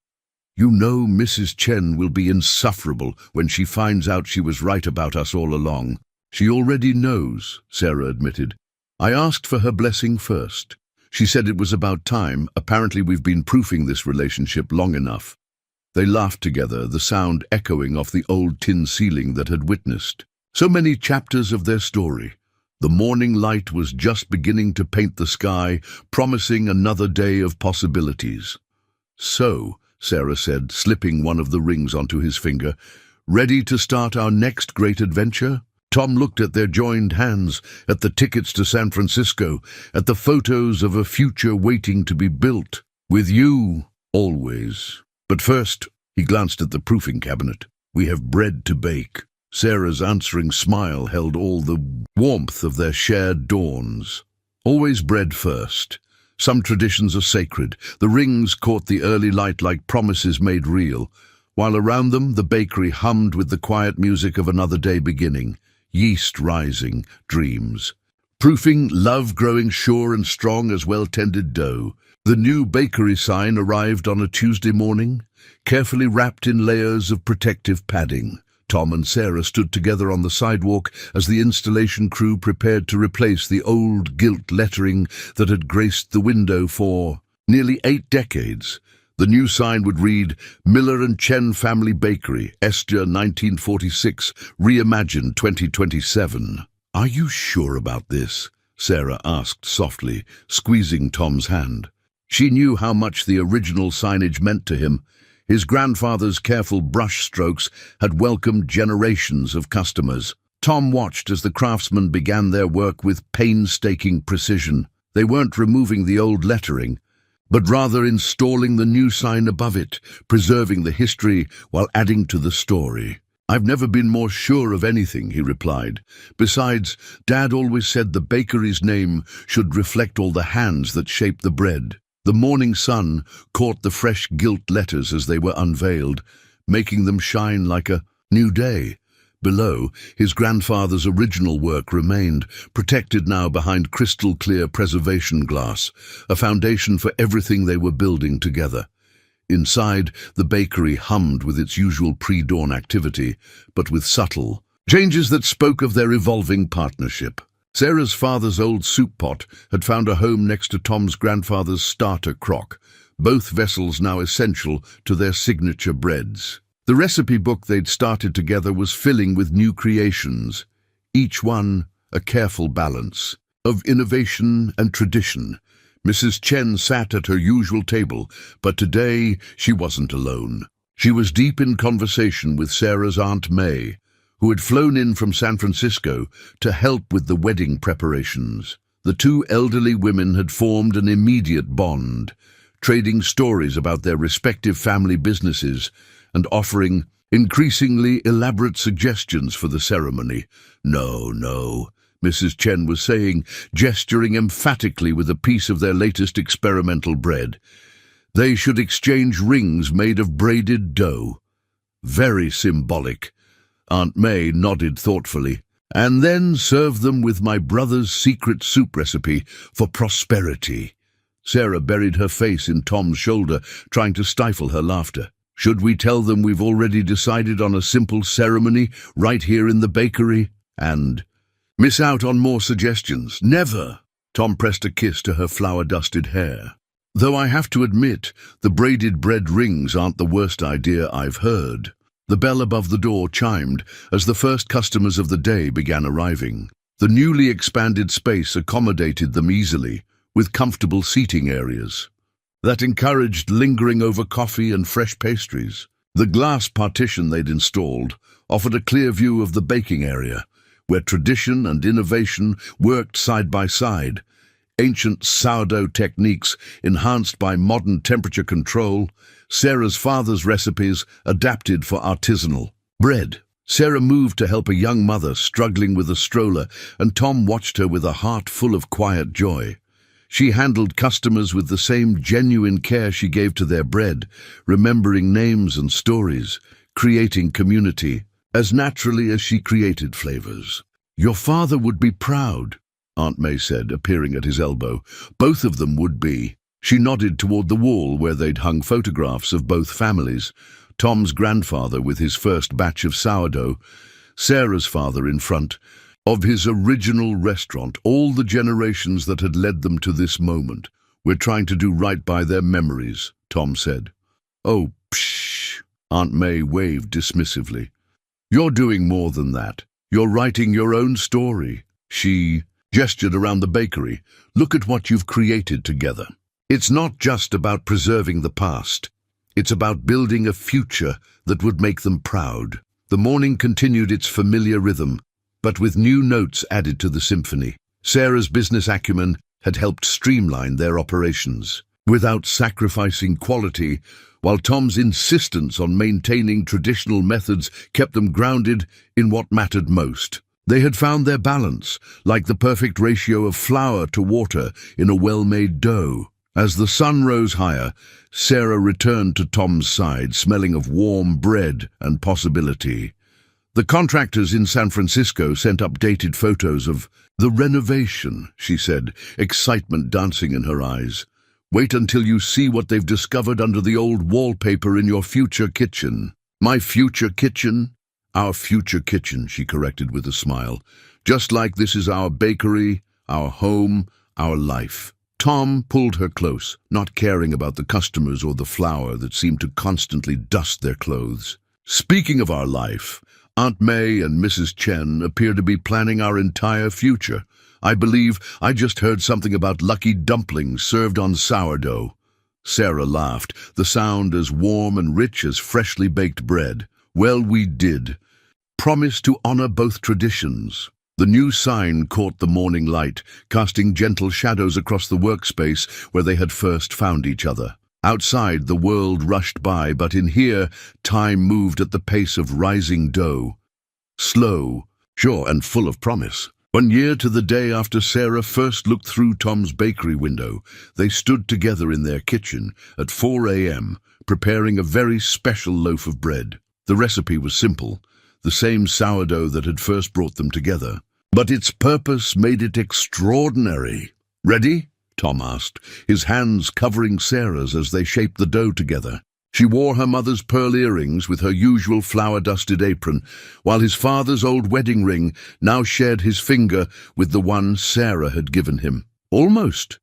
You know Mrs. Chen will be insufferable when she finds out she was right about us all along. She already knows, Sarah admitted. I asked for her blessing first. She said it was about time. Apparently we've been proofing this relationship long enough. They laughed together, the sound echoing off the old tin ceiling that had witnessed so many chapters of their story. The morning light was just beginning to paint the sky, promising another day of possibilities. So, Sarah said, slipping one of the rings onto his finger, ready to start our next great adventure? Tom looked at their joined hands, at the tickets to San Francisco, at the photos of a future waiting to be built. With you, always. But first, he glanced at the proofing cabinet. We have bread to bake. Sarah's answering smile held all the warmth of their shared dawns. Always bread first. Some traditions are sacred. The rings caught the early light like promises made real, while around them the bakery hummed with the quiet music of another day beginning. Yeast rising, dreams. Proofing, love growing sure and strong as well-tended dough. The new bakery sign arrived on a Tuesday morning, carefully wrapped in layers of protective padding. Tom and Sarah stood together on the sidewalk as the installation crew prepared to replace the old gilt lettering that had graced the window for nearly 8 decades. The new sign would read, Miller and Chen Family Bakery, Estia 1946, reimagined 2027. Are you sure about this? Sarah asked softly, squeezing Tom's hand. She knew how much the original signage meant to him. His grandfather's careful brush strokes had welcomed generations of customers. Tom watched as the craftsmen began their work with painstaking precision. They weren't removing the old lettering, but rather installing the new sign above it, preserving the history while adding to the story. I've never been more sure of anything, he replied. Besides, Dad always said the bakery's name should reflect all the hands that shaped the bread. The morning sun caught the fresh gilt letters as they were unveiled, making them shine like a new day. Below, his grandfather's original work remained, protected now behind crystal-clear preservation glass, a foundation for everything they were building together. Inside, the bakery hummed with its usual pre-dawn activity, but with subtle changes that spoke of their evolving partnership. Sarah's father's old soup pot had found a home next to Tom's grandfather's starter crock, both vessels now essential to their signature breads. The recipe book they'd started together was filling with new creations, each one a careful balance of innovation and tradition. Mrs. Chen sat at her usual table, but today she wasn't alone. She was deep in conversation with Sarah's Aunt May, who had flown in from San Francisco to help with the wedding preparations. The two elderly women had formed an immediate bond, trading stories about their respective family businesses and offering increasingly elaborate suggestions for the ceremony. No, Mrs. Chen was saying, gesturing emphatically with a piece of their latest experimental bread. They should exchange rings made of braided dough. Very symbolic. Aunt May nodded thoughtfully. And then serve them with my brother's secret soup recipe for prosperity. Sarah buried her face in Tom's shoulder, trying to stifle her laughter. Should we tell them we've already decided on a simple ceremony right here in the bakery? And miss out on more suggestions? Never! Tom pressed a kiss to her flour-dusted hair. Though I have to admit, the braided bread rings aren't the worst idea I've heard. The bell above the door chimed as the first customers of the day began arriving. The newly expanded space accommodated them easily, with comfortable seating areas that encouraged lingering over coffee and fresh pastries. The glass partition they'd installed offered a clear view of the baking area, where tradition and innovation worked side by side. Ancient sourdough techniques enhanced by modern temperature control, Sarah's father's recipes adapted for artisanal bread. Sarah moved to help a young mother struggling with a stroller, and Tom watched her with a heart full of quiet joy. She handled customers with the same genuine care she gave to their bread, remembering names and stories, creating community as naturally as she created flavors. Your father would be proud, Aunt May said, appearing at his elbow. Both of them would be. She nodded toward the wall where they'd hung photographs of both families, Tom's grandfather with his first batch of sourdough, Sarah's father in front of his original restaurant, all the generations that had led them to this moment. We're trying to do right by their memories, Tom said. Oh, psh, Aunt May waved dismissively. You're doing more than that. You're writing your own story. She gestured around the bakery. Look at what you've created together. It's not just about preserving the past. It's about building a future that would make them proud. The morning continued its familiar rhythm, but with new notes added to the symphony. Sarah's business acumen had helped streamline their operations without sacrificing quality, while Tom's insistence on maintaining traditional methods kept them grounded in what mattered most. They had found their balance, like the perfect ratio of flour to water in a well-made dough. As the sun rose higher, Sarah returned to Tom's side, smelling of warm bread and possibility. The contractors in San Francisco sent updated photos of the renovation, she said, excitement dancing in her eyes. Wait until you see what they've discovered under the old wallpaper in your future kitchen. My future kitchen? Our future kitchen, she corrected with a smile. Just like this is our bakery, our home, our life. Tom pulled her close, not caring about the customers or the flour that seemed to constantly dust their clothes. Speaking of our life, Aunt May and Mrs. Chen appear to be planning our entire future. I believe I just heard something about lucky dumplings served on sourdough. Sarah laughed, the sound as warm and rich as freshly baked bread. Well, we did. Promise to honor both traditions. The new sign caught the morning light, casting gentle shadows across the workspace where they had first found each other. Outside, the world rushed by, but in here, time moved at the pace of rising dough. Slow, sure, and full of promise. 1 year to the day after Sarah first looked through Tom's bakery window, they stood together in their kitchen at 4 a.m., preparing a very special loaf of bread. The recipe was simple, the same sourdough that had first brought them together. But its purpose made it extraordinary. "Ready?" Tom asked, his hands covering Sarah's as they shaped the dough together. She wore her mother's pearl earrings with her usual flour-dusted apron, while his father's old wedding ring now shared his finger with the one Sarah had given him. "Almost,"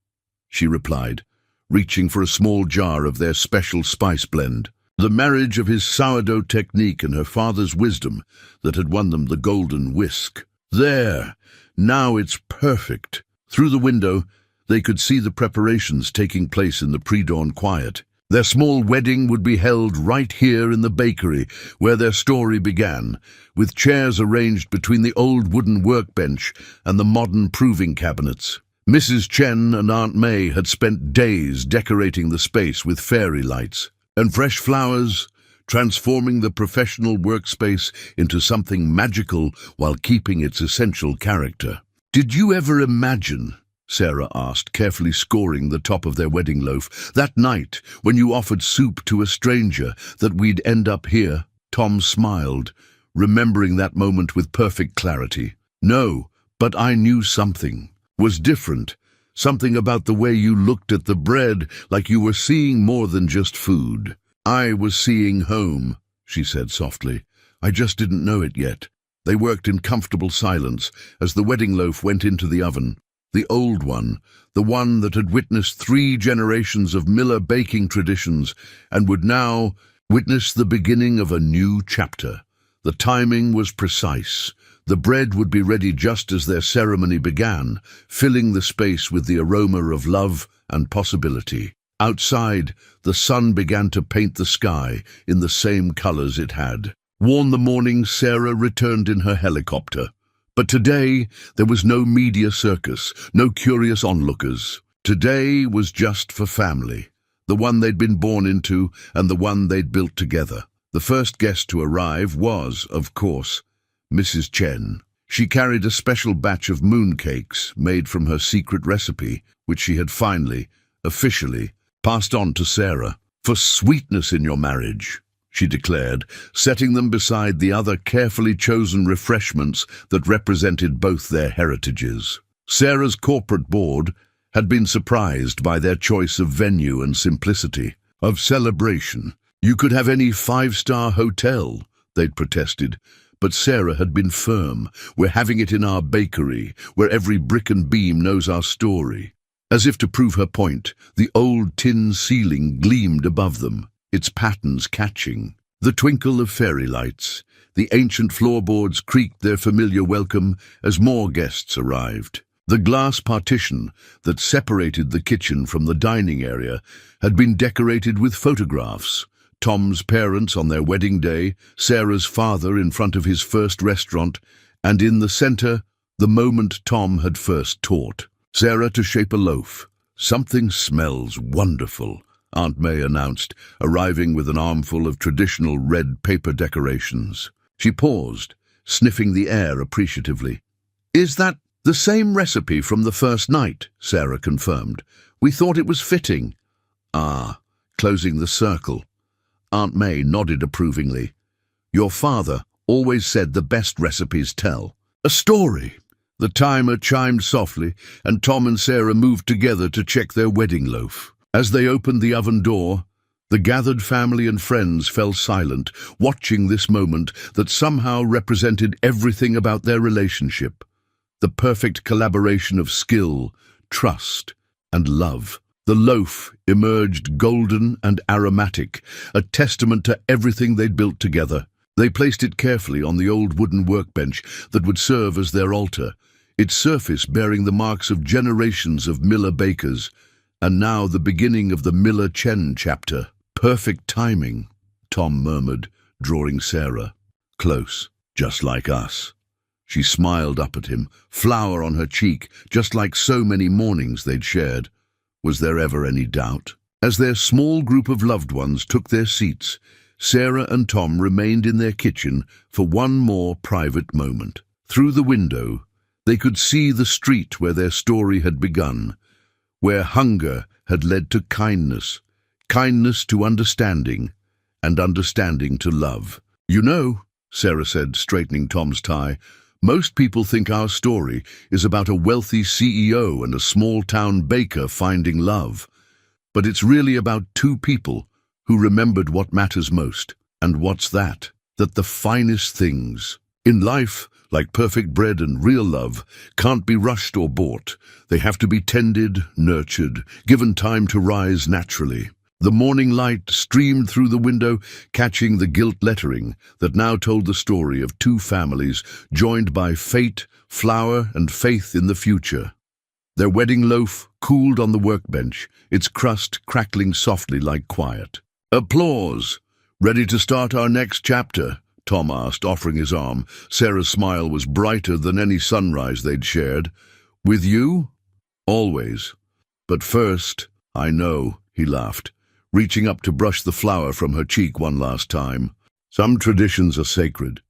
she replied, reaching for a small jar of their special spice blend. The marriage of his sourdough technique and her father's wisdom that had won them the golden whisk. There, now it's perfect. Through the window, they could see the preparations taking place in the pre-dawn quiet. Their small wedding would be held right here in the bakery, where their story began, with chairs arranged between the old wooden workbench and the modern proving cabinets. Mrs. Chen and Aunt May had spent days decorating the space with fairy lights and fresh flowers, transforming the professional workspace into something magical while keeping its essential character. "Did you ever imagine," Sarah asked, carefully scoring the top of their wedding loaf, "that night when you offered soup to a stranger, that we'd end up here?" Tom smiled, remembering that moment with perfect clarity. "No, but I knew something was different. Something about the way you looked at the bread, like you were seeing more than just food." "I was seeing home," she said softly. "I just didn't know it yet." They worked in comfortable silence as the wedding loaf went into the oven. The old one, the one that had witnessed 3 generations of Miller baking traditions and would now witness the beginning of a new chapter. The timing was precise. The bread would be ready just as their ceremony began, filling the space with the aroma of love and possibility. Outside, the sun began to paint the sky in the same colors it had worn the morning Sarah returned in her helicopter. But today, there was no media circus, no curious onlookers. Today was just for family, the one they'd been born into and the one they'd built together. The first guest to arrive was, of course, Mrs. Chen. She carried a special batch of mooncakes made from her secret recipe, which she had finally, officially, passed on to Sarah. "For sweetness in your marriage," she declared, setting them beside the other carefully chosen refreshments that represented both their heritages. Sarah's corporate board had been surprised by their choice of venue and simplicity, of celebration. "You could have any 5-star hotel," they'd protested, but Sarah had been firm. "We're having it in our bakery, where every brick and beam knows our story." As if to prove her point, the old tin ceiling gleamed above them, its patterns catching. The twinkle of fairy lights, the ancient floorboards creaked their familiar welcome as more guests arrived. The glass partition that separated the kitchen from the dining area had been decorated with photographs. Tom's parents on their wedding day, Sarah's father in front of his first restaurant, and in the center, the moment Tom had first taught Sarah to shape a loaf. "Something smells wonderful," Aunt May announced, arriving with an armful of traditional red paper decorations. She paused, sniffing the air appreciatively. "Is that the same recipe from the first night?" Sarah confirmed. "We thought it was fitting." "Ah," closing the circle. Aunt May nodded approvingly. "Your father always said the best recipes tell a story." The timer chimed softly, and Tom and Sarah moved together to check their wedding loaf. As they opened the oven door, the gathered family and friends fell silent, watching this moment that somehow represented everything about their relationship. The perfect collaboration of skill, trust, and love. The loaf emerged golden and aromatic, a testament to everything they'd built together. They placed it carefully on the old wooden workbench that would serve as their altar, its surface bearing the marks of generations of Miller bakers, and now the beginning of the Miller Chen chapter. Perfect timing, Tom murmured, drawing Sarah close, just like us. She smiled up at him, flower on her cheek, just like so many mornings they'd shared. Was there ever any doubt? As their small group of loved ones took their seats, Sarah and Tom remained in their kitchen for one more private moment. Through the window, they could see the street where their story had begun, where hunger had led to kindness, kindness to understanding, and understanding to love. "You know," Sarah said, straightening Tom's tie, "most people think our story is about a wealthy CEO and a small-town baker finding love. But it's really about two people who remembered what matters most. And what's that? That the finest things in life, like perfect bread and real love, can't be rushed or bought. They have to be tended, nurtured, given time to rise naturally." The morning light streamed through the window, catching the gilt lettering that now told the story of two families joined by fate, flower, and faith in the future. Their wedding loaf cooled on the workbench, its crust crackling softly like quiet. "Applause! Ready to start our next chapter?" Tom asked, offering his arm. Sarah's smile was brighter than any sunrise they'd shared. "With you? Always. But first, I know," he laughed, reaching up to brush the flour from her cheek one last time. "Some traditions are sacred,